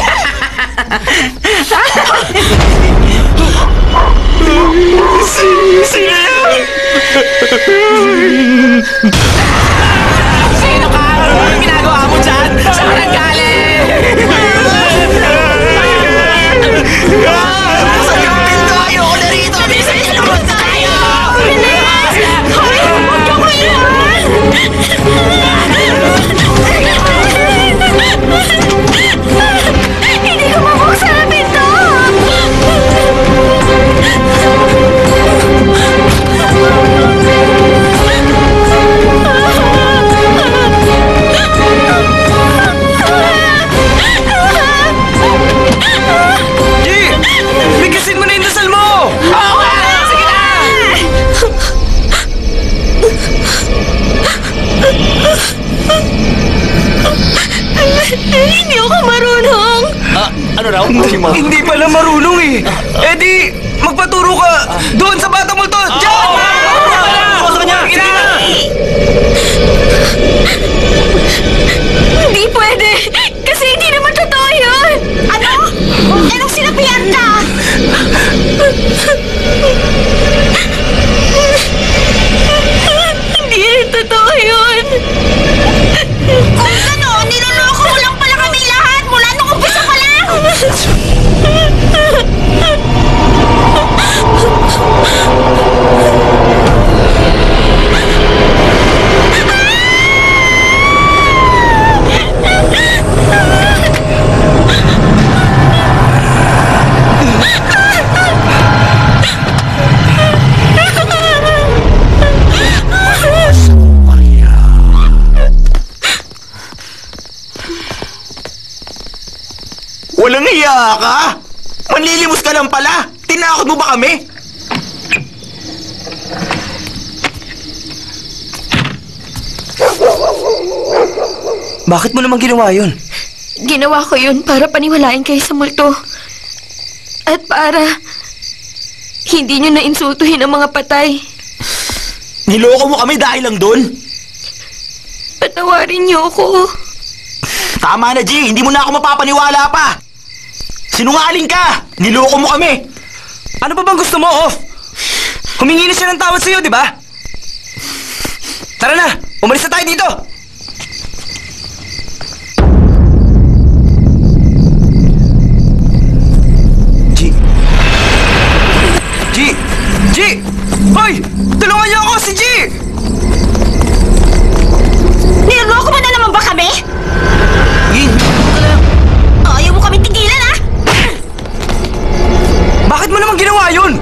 Sino ka? Anong ginagawa mo dyan? Saan ka nanggaling? Saan yung pinto? Ayoko na rito! Lumabas tayo! Bilis! Hoy! Huwag niyo ko iyan! Hindi ko mabuksan ang pinto! G! Bigasin mo na yung dasal mo! Oo nga! Sige na! Hindi ako marunong! Ano raw? Hindi pala marunong eh. Eh di, magpaturo ka doon sa Batang Multo. Diyan! Sa kanya! Sige na! Hindi pwede! Kasi hindi naman totoo yun! Ano? Anong sinabihan ka? Hindi rin totoo yun! Kung gano'n, niloloko mo lang pala kami lahat mula nung umpisa pa lang! ka? Manlilimos ka lang pala! Tinakot mo ba kami? Bakit mo naman ginawa yun? Ginawa ko yun para paniwalain kayo sa multo. At para hindi nyo na-insultuhin ang mga patay. Niloko mo kami dahil lang doon? Patawarin niyo ako. Tama na, G. Hindi mo na ako mapapaniwala pa. Sinungaling ka! Niloko mo kami! Ano pa bang gusto mo, Off? Humingi na siya ng tawad sa'yo, di ba? Tara na! Umalis na tayo dito! G! Hoy! Tulungan niyo ako! Si G! Niloloko mo na naman ba kami? Yun! Ayaw mo kami tigilan, ha? Bakit mo naman ginawa yun?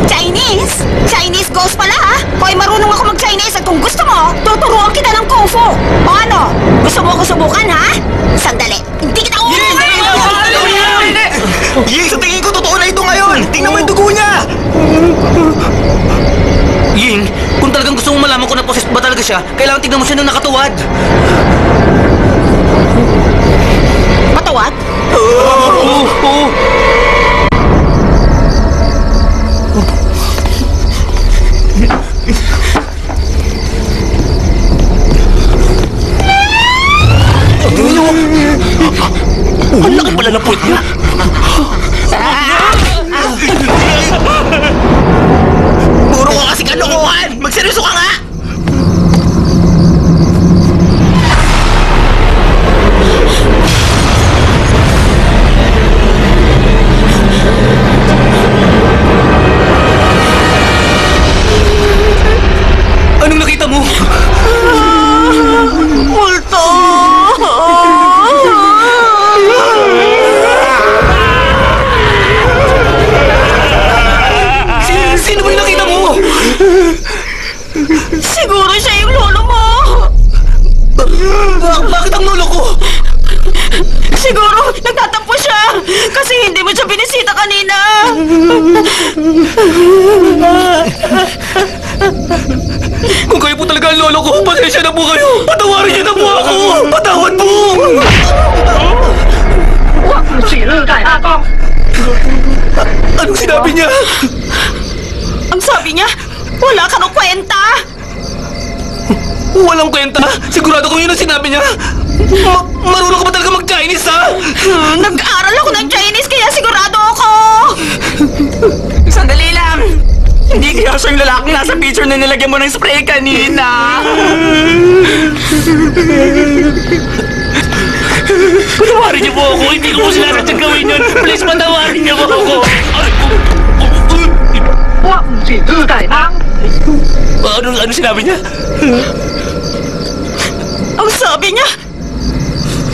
Chinese? Chinese ghost pala, ha? Hoy, marunong ako mag-Chinese at kung gusto mo, tuturuan kita ng Kung Fu. O ano? Gusto mo ako subukan, ha? Sandali. Hindi kita Ying, sa tingin ko totoo na ito ngayon! Tingnan mo yung dugo niya! Ying, kung talagang gusto mong malaman kung na-possess ba talaga siya, kailangan tignan mo siya ng nakatuwad. Matawad? Oo. Ang laki pala ng puwit niya! Puro ka kasi kalokohan! Magseryoso ka nga! Anong nakita mo? Multo! Sino ba yung nakita mo? Siguro siya yung lolo mo! Bakit ang lolo ko? Siguro nagtatampo siya kasi hindi mo siya binisita kanina. Kung kayo po talaga ang lolo ko, pasensya na po kayo. Patawarin niyo na po ako. Patawad po. Anong sinabi niya? Ang sabi niya, wala ka nang kwenta. Walang kwenta. Sigurado kung yun ang sinabi niya. Marunong ka ba talaga mag-Chinese, ha? Nag-aaral ako ng Chinese kaya sigurado ako. Sandali lang! Hindi kaya siya yung lalaking nasa picture na nilagyan mo ng spray kanina! Patawarin niyo po ako! Hindi ko po sinasadyang gawin yun! Please, patawarin niyo po ako! Ano sinabi niya? Ang sabi niya,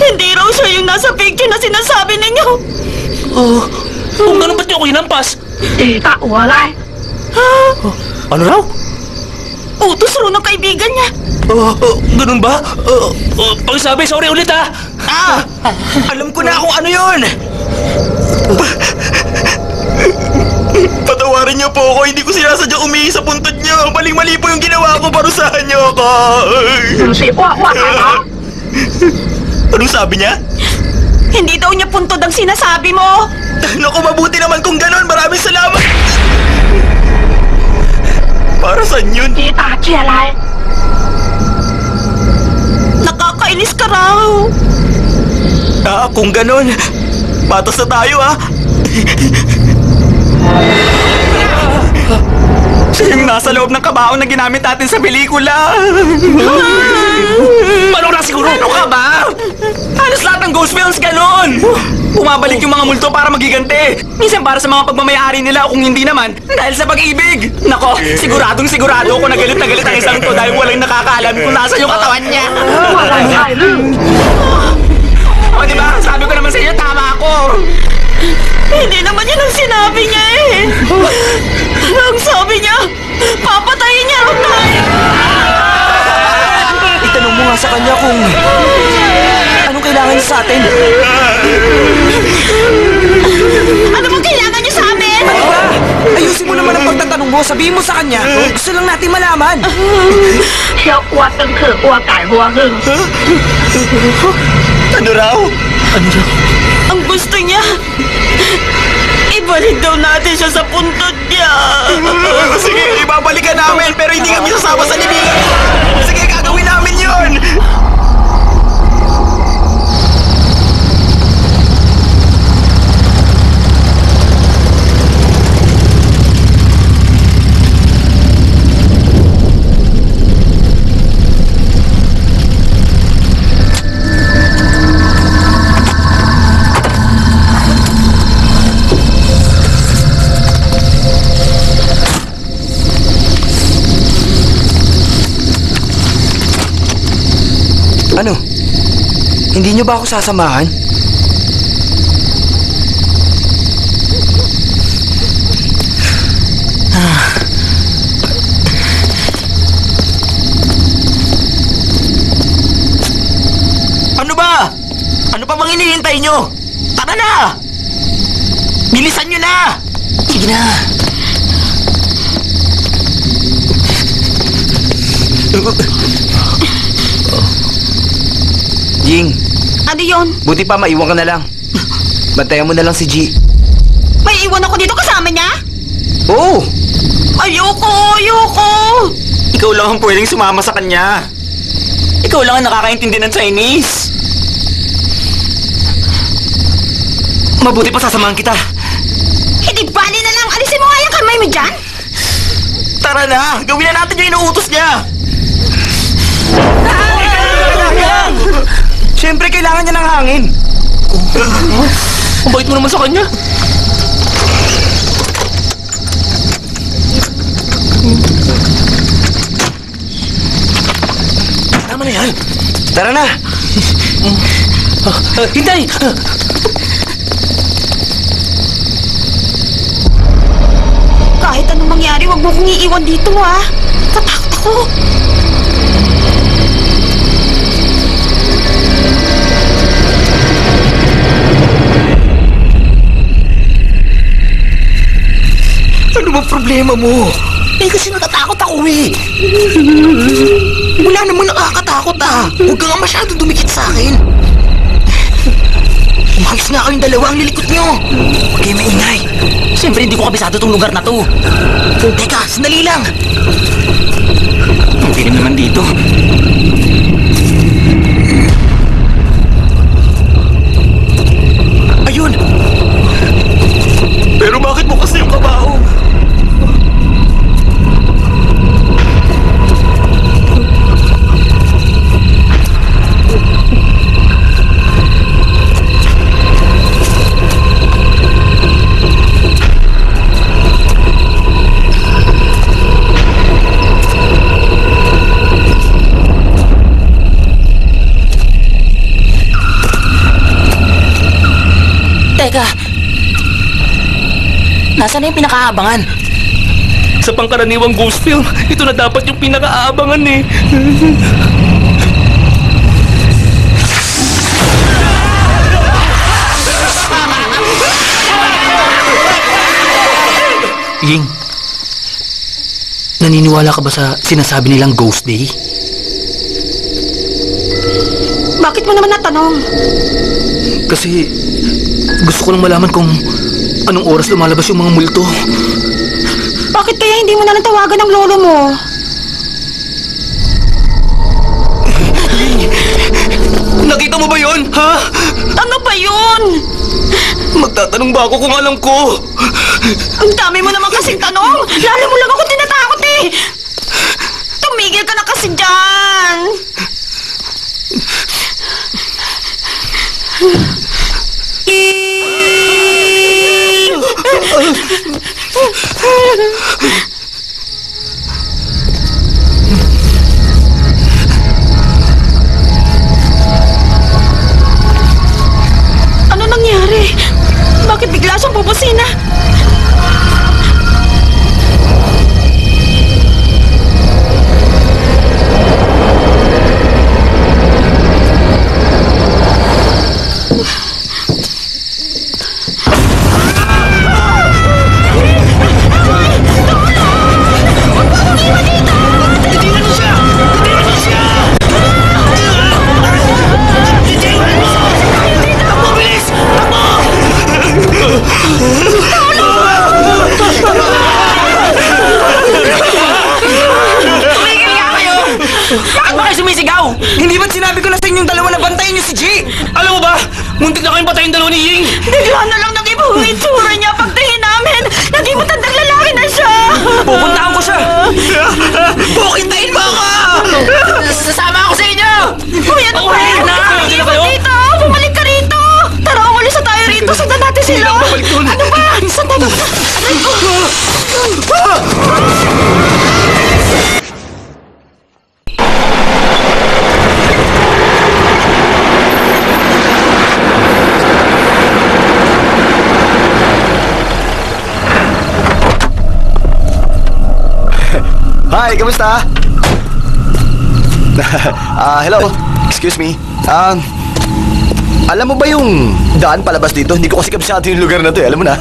hindi raw siya yung nasa picture na sinasabi ninyo. Kung ganun ba't niyo ako hinampas? Ano raw? Utos raw ng kaibigan niya. Ganun ba? Pagsabi, sorry ulit ha! Alam ko na kung ano yun! Patawarin niyo po ako, hindi ko sinasadyang umihi sa puntod niyo. Maling-mali po yung ginawa ko, parusahan niyo ako. Anong sabi niya? Hindi daw niya puntod ang sinasabi mo. Naku, mabuti naman kung ganon. Maraming salamat. Para saan yun? Nakakainis ka raw. Kung ganon, patas na tayo, ha? Siya yung nasa loob ng kabaong na ginamit natin sa pelikula. Paano na siguro? Ano ka ba? Halos lahat ng ghost films ganon. Bumabalik yung mga multo para magiganti. Minsan para sa mga pagmamayari nila o kung hindi naman, dahil sa pag-ibig. Nako, siguradong sigurado ako na galit ang isang to dahil walang nakakaalam kung nasa yung katawan niya. O diba? Sabi ko naman sa inyo, tama ako. Hindi naman yun ang sinabi niya eh. Ang sabi niya, papatayin niya raw tayo. Itanong mo nga sa kanya kung anong kailangan niya sa atin. Ano bang kailangan niyo sa amin? Ano ba? Ayusin mo naman ang pagtatanong mo. Sabihin mo sa kanya. Gusto lang natin malaman. Ano raw? Ang gusto niya, ibalik daw natin siya sa puntod niya. Sige, ibabalikan namin pero hindi kami sasama sa libingan. Sige, gagawin namin yun. Ano? Hindi niyo ba ako sasamahan? Ano ba? Ano pa bang hinihintay nyo? Tara na! Bilisan nyo na! Sige na! Jing, Ano yun? buti pa maiwan ka na lang. Bantayan mo na lang si G. May iwan ako dito kasama niya? Oo! Ayoko! Ikaw lang ang pwedeng sumama sa kanya. Ikaw lang ang nakakaintindi ng Chinese. Mabuti pa sasamahan kita. Hindi bali na lang. Alisin mo nga yung kamay mo dyan. Tara na! Gawin na natin yung inuutos niya! Siyempre, kailangan niya ng hangin. Ang bait mo naman sa kanya. Tama na yan. Tara na. Hintay! Kahit anong mangyari, wag mo kong iiwan dito, ha? Tatakot ako. Ano ba problema mo? Eh kasi natatakot ako eh. Wala namang nakakatakot ah. Huwag ka nga masyadong dumikit sa akin. Umayos nga kayong dalawa ang lilikot nyo. Huwag kayo maingay. Siyempre hindi ko kabisado tong lugar na to. Teka, sandali lang. Ang tirim naman dito. Ayun! Pero bakit mo kasi yung kabaong? Teka, nasaan na yung pinakaabangan? Sa pangkaraniwang ghost film, ito na dapat yung pinaka-aabangan eh. Ying, naniniwala ka ba sa sinasabi nilang Ghost Day? Bakit mo naman natanong? Kasi gusto ko lang malaman kung anong oras lumalabas yung mga multo. Bakit kaya hindi mo na lang tawagan ng lolo mo? Nakita mo ba yun? Ha? Ano ba yun? Magtatanong ba ako kung alam ko? Ang dami mo naman kasing tanong. Lalo mo lang ako tinatakot Ano nangyari? Bakit bigla siyang bubusina? Bakit ba kayo sumisigaw? Hindi ba't sinabi ko na sa inyong dalawa na bantayan niyo si G? Alam mo ba, muntik na kayong patayin dalawa ni Ying. Bigla na lang nag-iba ang itsura niya pagtingin namin. Naging matandang lalaki na siya. Pupuntahan ko siya! Bukintayin mo ako! Sasama ako sa inyo! Uy, ano ba? Okay, na! Bumalik Ano ka kayo? rito! Bumalik ka rito! Tara, umalis na tayo rito. Sundan natin sila. Hindi na babalik doon. Ano ba? Sundan natin. Aray ko. Hi, kamusta? Hello. Excuse me. Alam mo ba yung daan palabas dito? Hindi ko kasi kabisado yung lugar na to, alam mo na.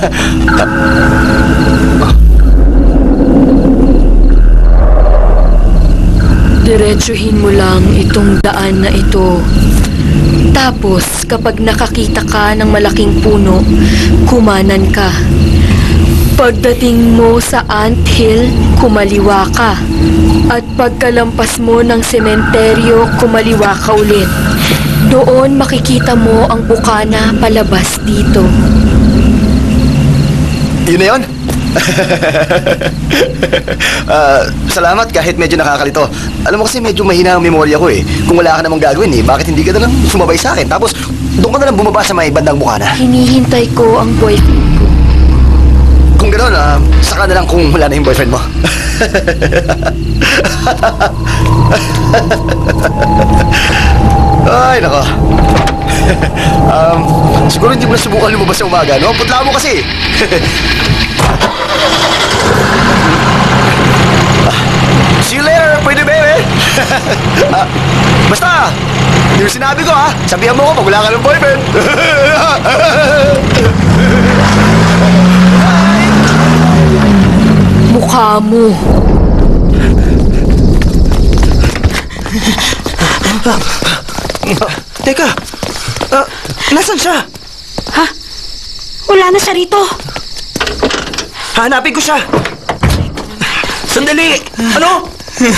Diretsuhin mo lang itong daan na ito. Tapos, kapag nakakita ka ng malaking puno, kumanan ka. Pagdating mo sa anthill, kumaliwa ka. At pagkalampas mo ng sementeryo, kumaliwa ka ulit. Doon makikita mo ang bukana palabas dito. Yun na yun? Salamat kahit medyo nakakalito. Alam mo kasi medyo mahina ang memorya ko eh. Kung wala ka namang gagawin eh, bakit hindi ka na lang sumabay sa akin? Tapos doon ka na lang bumaba sa may bandang bukana. Hinihintay ko ang boyfriend ko. Kung gano'n, saka na lang kung wala na yung boyfriend mo. Ay, nako. Siguro hindi mo na subukan lumabas sa umaga, no? Putla mo kasi. See you later, pwede baby. Basta, yung sinabi ko ha, sabihan mo ko pag wala ka ng boyfriend. Mukha mo. Teka, nasan siya? Ha? Wala na siya rito. Hanapin ko siya. Sandali! Ano?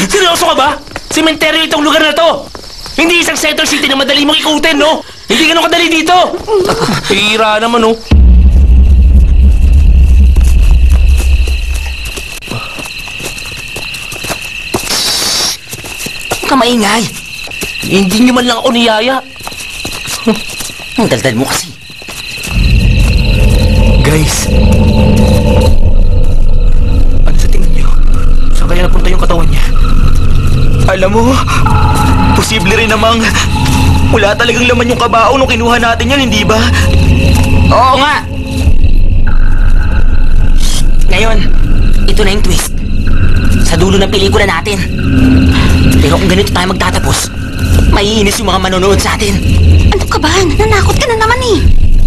Seryoso ka ba? Sementeryo itong lugar na to! Hindi isang center city na madali mong ikutin, no? Hindi ganun kadali dito! Hira naman, no? Huwag ka maingay. Hindi niyo man lang ako niyaya. Ang daldal mo kasi. Guys, ano sa tingin niyo? Saan kaya napunta yung katawan niya? Alam mo, posible rin namang wala talagang laman yung kabao nung kinuha natin yan, hindi ba? Oo nga! Ngayon, ito na yung twist. Sa dulo ng pelikula natin. Pero kung ganito tayo magtatapos, maiinis yung mga manonood sa atin. Ano ka ba? Nananakot ka na naman eh.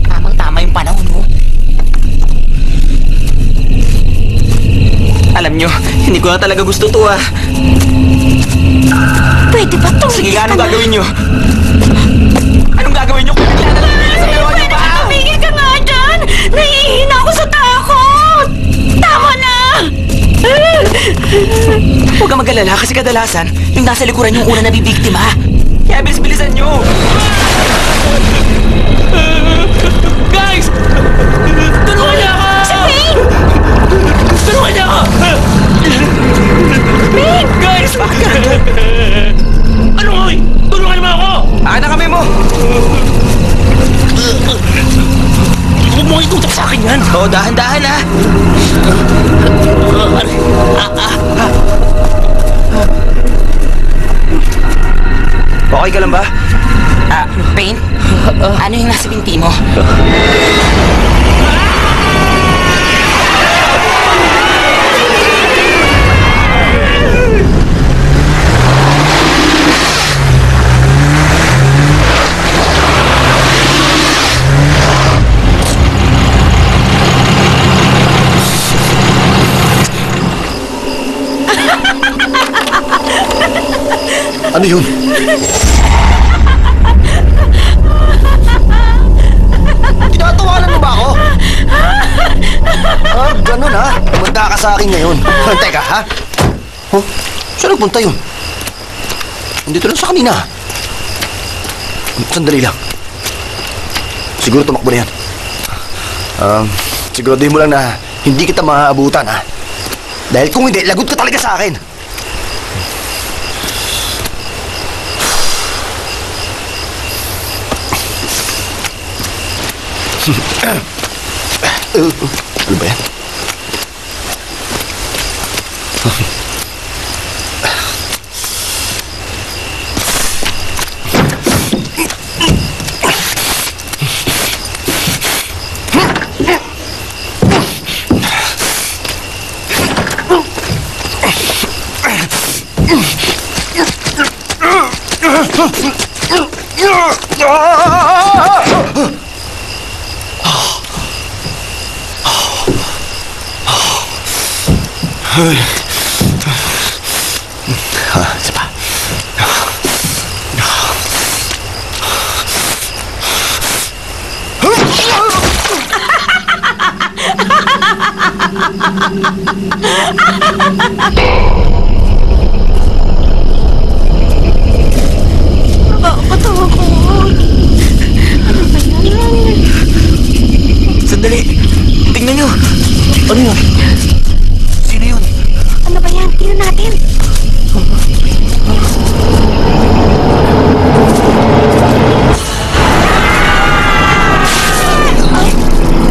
Tamang-tama yung panahon mo. Alam nyo, hindi ko na talaga gusto to ah. Pwede ba tumigil Sige nga, ka anong na? gagawin nyo? Anong gagawin nyo? Kung bigla na lang nila sa dalawa nyo Pwede ba? ba tumigil ka nga dyan? Nahihina ako sa takot. Tama na! Huwag kang mag-alala kasi kadalasan, yung nasa likuran yung una nabibiktima. Kaya bilis-bilisan nyo! Guys! Tulungan niya ako! Si Wayne! Tulungan niya ako! Wayne! Guys! Ano nga? Tulungan mo ako! Akin na kami mo! akin yan. Oo, dahan-dahan ha. Okay ka lang ba? Pain? Ano yung nasa binti mo? Ano yun? Tinatawanan mo ba ako? Ganun ha? Pumunta ka sa akin ngayon. Teka, ha? Oh, saan nagpunta yun? Nandito lang sa kanina. Sandali lang. Siguro tumakbo na yan. Siguraduhin mo lang na hindi kita maaabutan, ha? Dahil kung hindi, lagot ka talaga sa akin. Ano ba yan? Isa pa. Nakakatawa ko. Ano ba yan? Sandali. Tingnan nyo. Ano yun? Sino yun? Ano ba yan? Tingnan natin.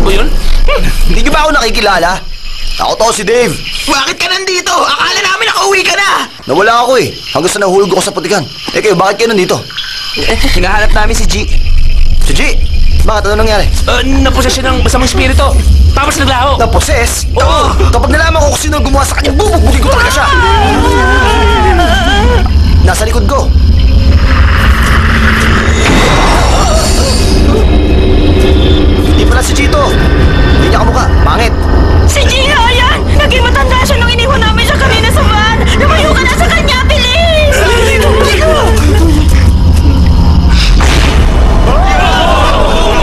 O yun? Hindi niyo ba ako nakikilala? Ako to si Dave. Bakit ka nandito? Akala namin nakauwi ka na! Nawala ako eh. Hanggang sa nahulog ako sa putikan. Eh kayo, bakit kayo nandito? Hinahanap namin si G. Si G? Bakit? Ano nangyari? Naposes siya ng masamang spirito. Tapos naglaho. Na-possess? Oo. Kapag nalaman ko kung sino ang gumawa sa kanya, bubugbugin ko talaga siya. Nasa likod ko. Hindi pala si Chito. Hindi niya kamukha. Pangit. Si Gina, yan! Naging matanda siya nung iniwan namin siya kanina sa van! Lumayo ka na sa kanya, bilis!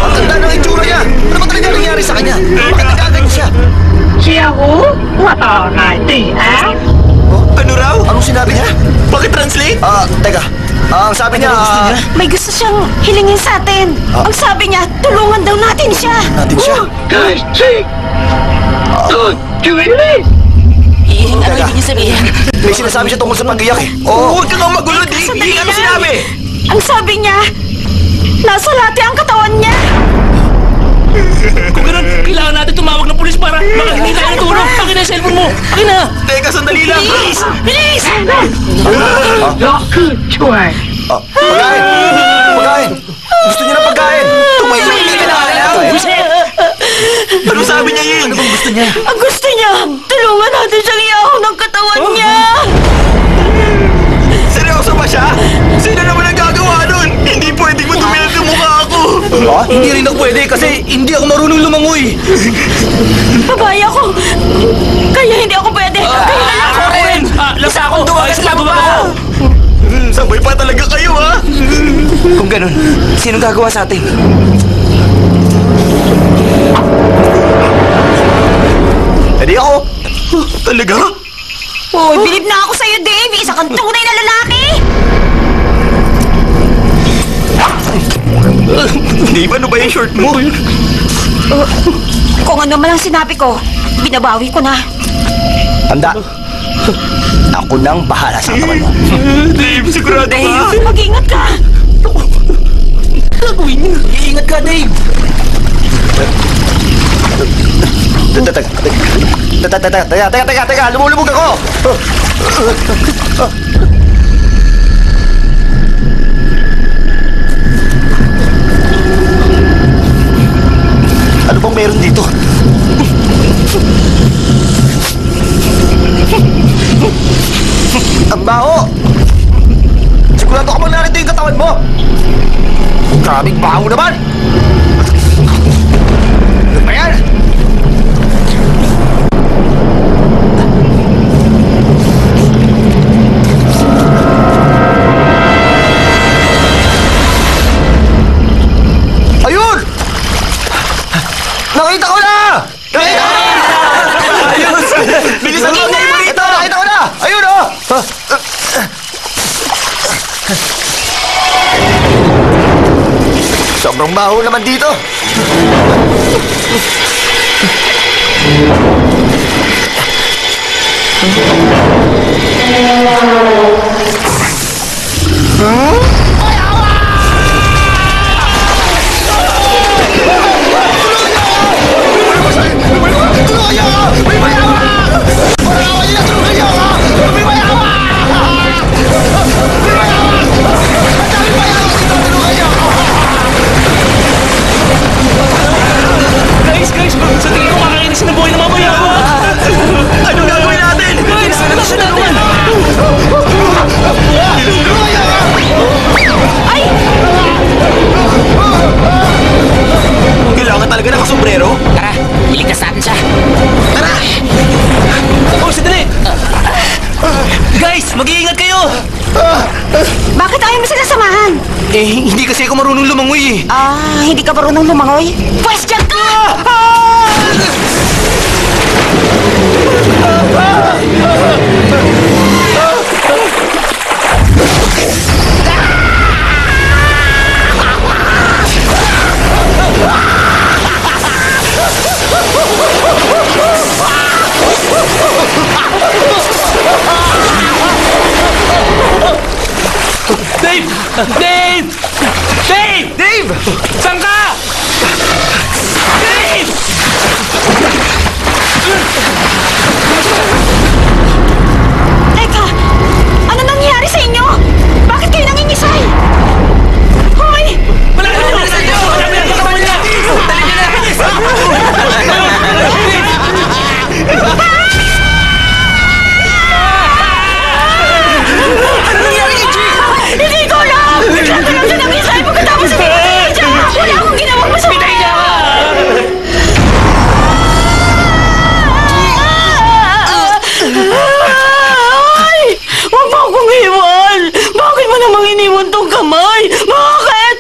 Ang ganda ng itsura niya. Ano ba talaga nangyari sa kanya? Bakit nagkaganyan siya? Ano raw? Anong sinabi niya? Pakitranslate? Teka. Ang sabi niya, May gusto siyang hilingin sa atin. Ang sabi niya, tulungan daw natin siya. natin siya. Ano Teka. ibig niya sabihin? May sinasabi siya tungkol sa pag-iyak eh. Oo. Huwag ka nga magulo, Dave! Sandali Ano lang. sinabi? Ang sabi niya, nasa lati ang katawan niya. Kung ganun, kailangan natin tumawag ng pulis para makahingi tayo ng tulong. Akin na yung cellphone mo. Akin na. Teka, sandali lang! Bilis! Bilis! Pagkain! Pagkain! Gusto niya ng pagkain! Tumayo! Hindi ka nakalaw! Ano sabi niya yun? Ano bang gusto niya? Ang gusto niya, tulungan natin siyang iyahaw ng katawan niya. Seryoso ba siya? Sino naman ang gagawa nun? Hindi pwedeng matumilan yung mukha ako! Hindi rin ako pwede kasi hindi ako marunong lumangoy. Babae ako. Kaya hindi ako pwede. Kaya na lang ako. Lasa ako. Sa baba ako. Sabay pa talaga kayo, ha? Kung ganun, sinong gagawa sa atin? Hindi ako. Talaga? Hoy, bilib na ako sa'yo, Dave. Isa kang tunay na lalaki. Dave, ano ba yung short mo? Kung ano man ang sinabi ko, binabawi ko na. Tanda. Ako nang bahala sa katawan mo. Dave, sigurado ka? Mag-ingat ka. Iingat ka, Dave! Teka, lumulubog ako! Ano bang meron dito? Ang baho! Sigurado ka bang narito yung katawan mo? Grabing baho naman! Ano ba yan? Ayun! Nakita ko na! Nakita ko na! Ayos! Bilisan mo! Ito! Nakita ko na! Ayun oh! Sobrang baho naman dito. Guys! Sa tingin ko makakainis ng buhay ng mamaya ko! Anong gagawin natin? Guys! Ano natin? Ay! Kailangan talaga ng kasombrero? Tara, iligtas natin siya. Tara! Oh, sandali! Guys! Mag-iingat kayo! Bakit ayaw mo sila samahan? Eh, hindi kasi ako marunong lumangoy eh. Hindi ka marunong lumangoy? Pwes dyan ka! Dave! Dave! Dave! Dave! Saan ka? Dave! Teka! Ano nangyari sa inyo? Bakit kayo nangingisay? Hoy! Malapit na sa inyo! Malapit na sa kanya! Dali niyo na! Ano nangyari kay Jay? Hindi ko alam! Bigla ka lang siya nangisay pagkatapos sa pinatay siya! Wala akong ginawang masama! Pitay niya ka! Ay! Huwag mo akong iwan! Bakit mo namang iniwan tong kamay? Bakit?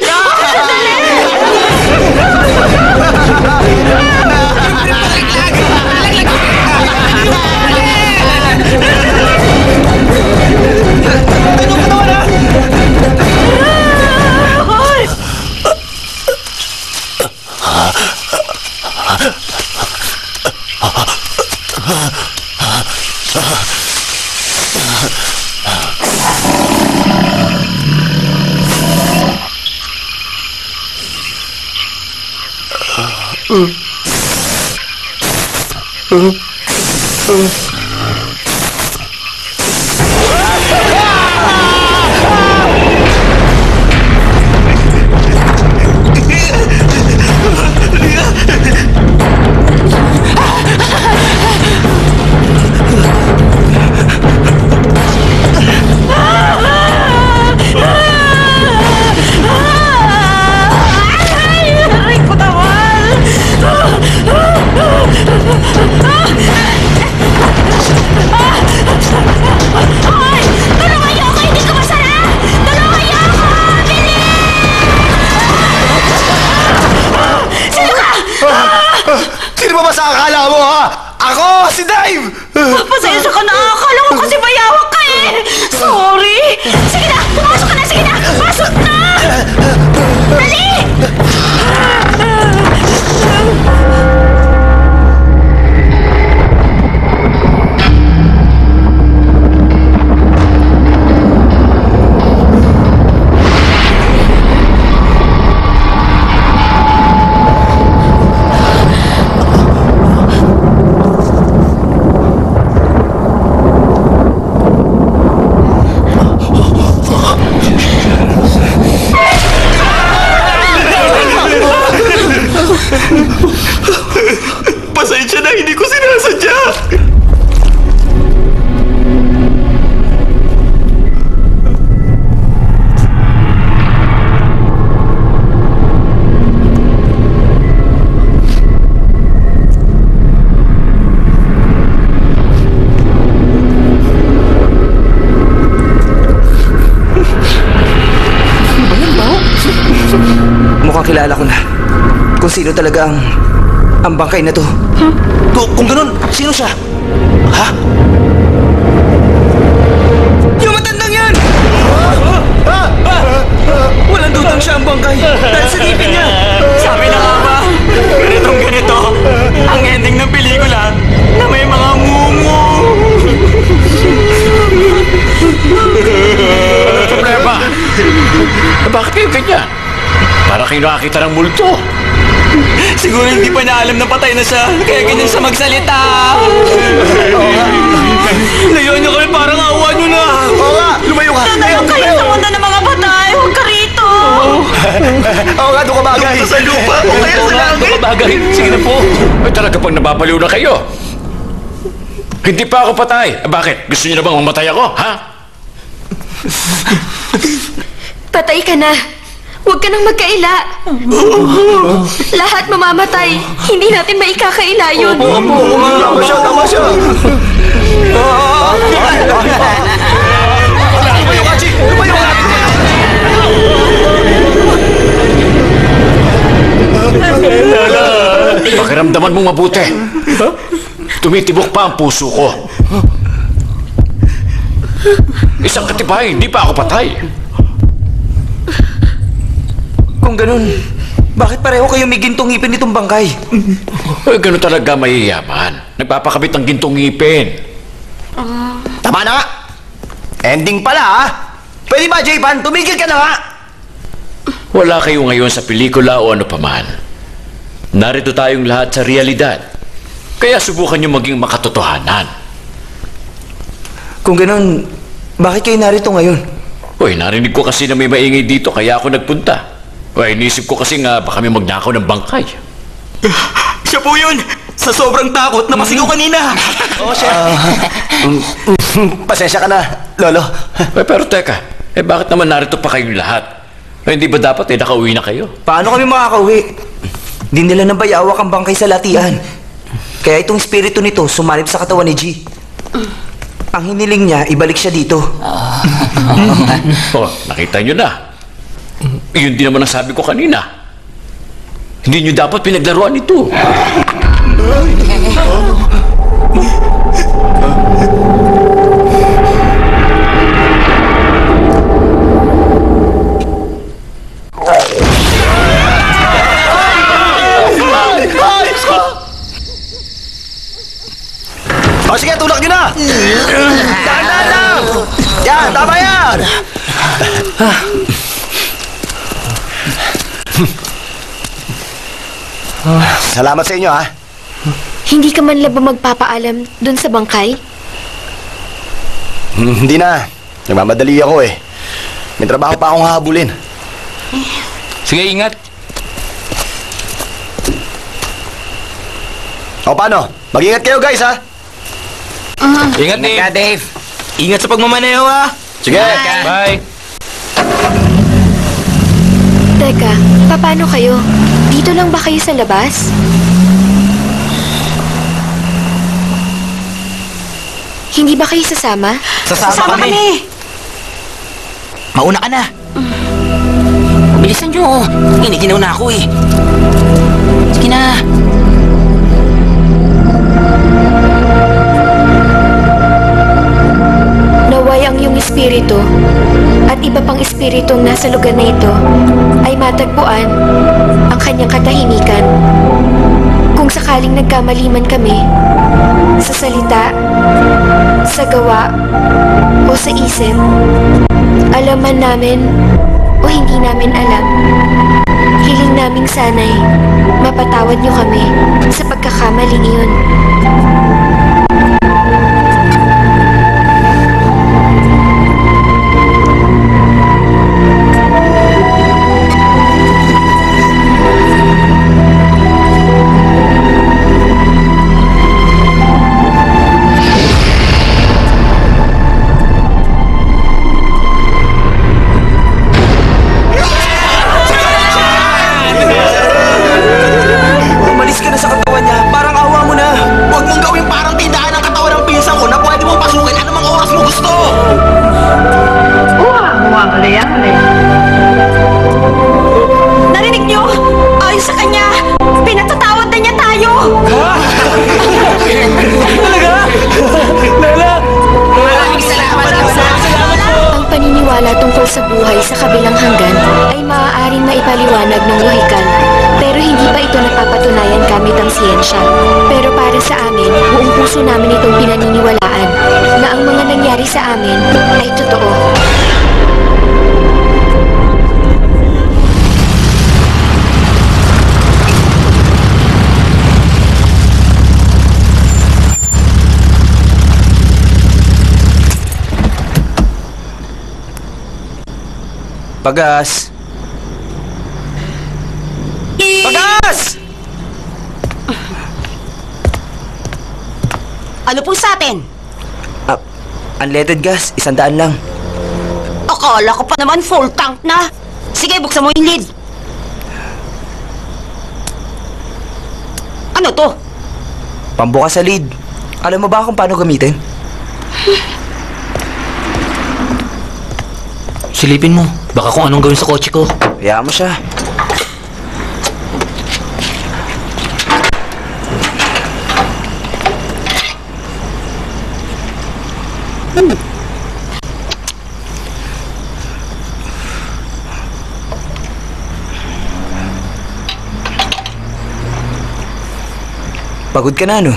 Sino ba sa akala mo, ha? Ako, si Dave! Pasensya ka na! Akala ko kasi mayawak ka eh! Sorry! Sige na! Pumasok ka na! Sige na! Pasok na! Dali! kung sino talaga ang bangkay na to. Kung ganun, sino siya? Ha? Yung matandang yan! Walang dudang siya ang bangkay dahil sa ngipin niya. Sabi na nga ba, ganito, ang ending ng pelikula na may mga mumu. Anong problema? Bakit kayo ganyan? Para kayo nakakita ng multo. Siguro hindi pa niya alam na patay na siya, kaya ganyan siya magsalita. Layuan niyo kami, parang awa niyo na. Oo nga, lumayo ka. Tanayo kayo sa mundo ng mga patay. Huwag ka rito. Oo nga, doon ka bagay. Sa lupa, o kaya sa langit. Bagay. Sige na po. Ay talaga pang nababaliw na kayo. Hindi pa ako patay. Bakit? Gusto niyo na bang mamatay ako? Ha? Patay ka na. Huwag ka nang magkaila. Lahat mamamatay. Hindi natin maikakaila yun. Tama siya. Lumayo ka, Chi. Lumayo ka. Pakiramdaman mong mabuti. Tumitibok pa ang puso ko. Isang katibayan, hindi pa ako patay. Kung ganun, bakit pareho kayo may gintong ngipin nitong bangkay? Ay, ganun talaga mayayaman. Nagpapakabit ng gintong ngipin. Tama na nga. Ending pala, ha? Pwede ba, J-Pan? Tumigil ka na nga. Wala kayo ngayon sa pelikula o ano paman. Narito tayong lahat sa realidad. Kaya subukan nyo maging makatotohanan. Kung ganun, bakit kayo narito ngayon? Uy, narinig ko kasi na may maingay dito kaya ako nagpunta. Uy, inisip ko kasi nga baka may magnakaw ng bangkay. Siya po yun! Sa sobrang takot, napasigaw kanina! Oo, siya. Pasensya ka na, Lolo. Pero teka, bakit naman narito pa kayong lahat? Hindi ba dapat nakauwi na kayo? Paano kami makakauwi? Dinala ng bayawak ang bangkay sa latian. Kaya itong espiritu nito sumalib sa katawan ni G. Ang hiniling niya, ibalik siya dito. Oh, nakita nyo na. Yun din naman ang sabi ko kanina. Hindi nyo dapat pinaglaruan ito. O sige, tulak nyo na! Dahan-dahan lang! Yan, tama yan! Salamat sa inyo, ha? Hindi ka man lang ba magpapaalam dun sa bangkay? Hindi na. Nagmamadali ako eh. May trabaho pa akong hahabulin. Sige, ingat. O paano? Mag-ingat kayo guys, ha? Ingat, Dave. Dave! Ingat sa pagmamaneho, ha? Sige! Bye. Teka, paano kayo? Dito lang ba kayo sa labas? Hindi ba kayo sasama? Sasama kami! Mauna ka na! Bilisan nyo! Iniginaw na ako eh! Sige na! Naway ang iyong espiritu at iba pang espiritong nasa lugar na ito ay matagpuan ang kanyang katahimikan. Kung sakaling nagkamaliman kami sa salita, sa gawa, o sa isip, alam man namin o hindi namin alam, hiling naming sanay mapatawad niyo kami sa pagkakamaling iyon. Umalis ka na sa katawan niya. Parang awa mo na. pagpapahayag ng lohikal. Pero hindi pa ito napapatunayan gamit ang siyensya. Pero para sa amin, buong puso namin itong pinaniniwalaan na ang mga nangyari sa amin ay totoo. Pagas! Pagas! Ano po sa atin? Unleaded gas, 100 lang. Akala ko pa naman full tank na. Sige, buksan mo yung lid. Ano to? Pambukas sa lid. Alam mo ba kung paano gamitin? Silipin mo. Baka kung anong gawin sa kotse ko. Hayaan mo siya. Pagod ka na, no?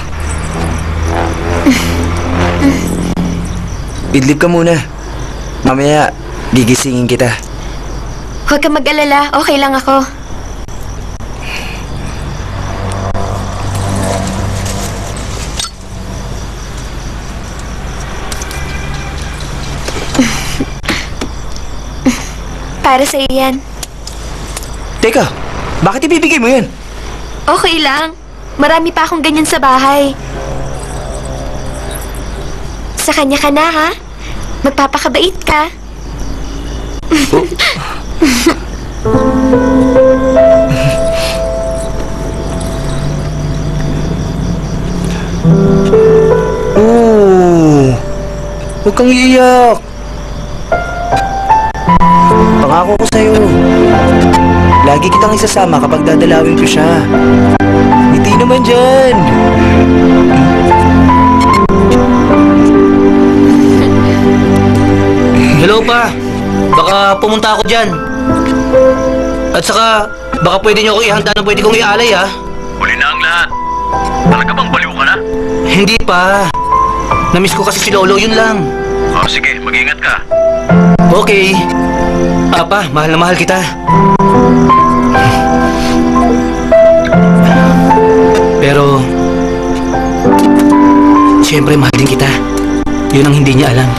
Idlip ka muna. Mamaya, gigisingin kita. Huwag ka mag-alala, okay lang ako. Para sa iyan. Teka, bakit ibibigay mo yan? Okay lang. Marami pa akong ganyan sa bahay. Sa kanya ka na, ha? Magpapakabait ka. Huwag kang iiyak. Pangako ko sa'yo. Lagi kitang isasama kapag dadalawin ko siya. Ngiti naman dyan. Hello pa. Baka pumunta ako dyan. At saka, baka pwede niyo ako ihanda na pwede kong ialay, ha? Huli na ang lahat. Talaga bang baliw ka na? Hindi pa. Namiss ko kasi si Lolo, yun lang. Oh, sige, mag-ingat ka. Okay. Apa, mahal na mahal kita. Pero, siyempre mahal din kita. Yun ang hindi niya alam.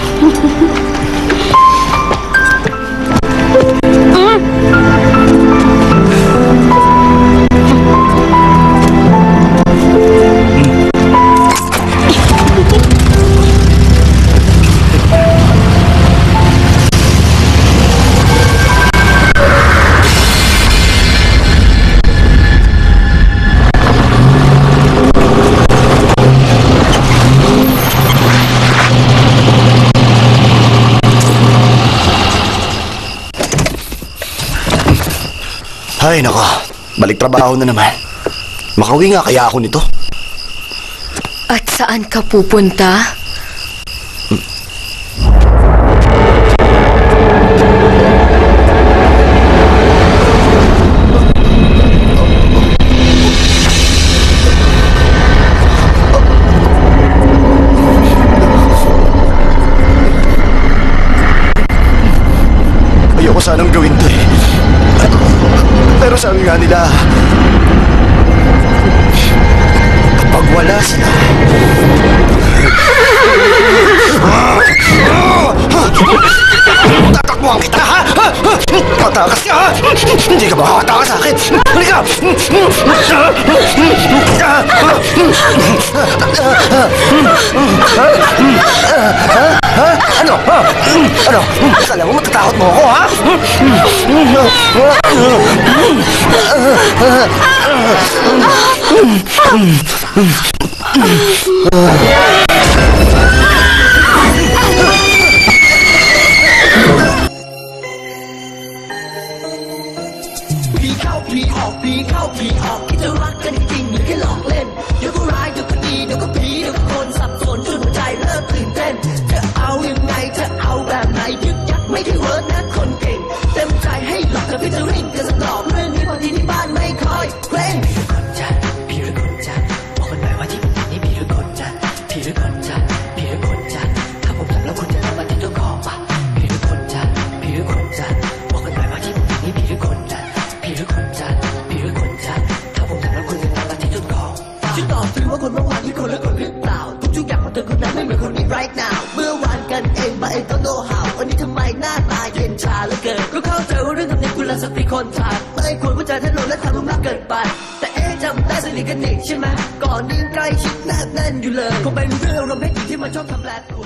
Ay, nako. Balik trabaho na naman. Makauwi nga kaya ako nito. At saan ka pupunta? Ayoko sanang gawin to eh. Pero sabi nga nila, kapag wala sila, tatakbuhan kita, ha? Tatakas ka, ha? Hindi ka makakatakas sa akin. Halika! Ano? Ano? Akala mo matatakot mo ako, ha?ไม่ถึงเวิร์ดนะคนเก่งเต็มใจให้หลอกกับฟิชเจอริ่งกันสักดอกเรื่องนี้พอ อนขาดไม่ควรพูดจาทะลุและทำมากเกินไปแต่จำได้สนิทกันนี่ใช่ไหมก่อนยิ่งใกล้ชิดแนบแน่นอยู่เลยคงเป็นเรื่องโรแมนติกที่มันชอบทำแปลกตัว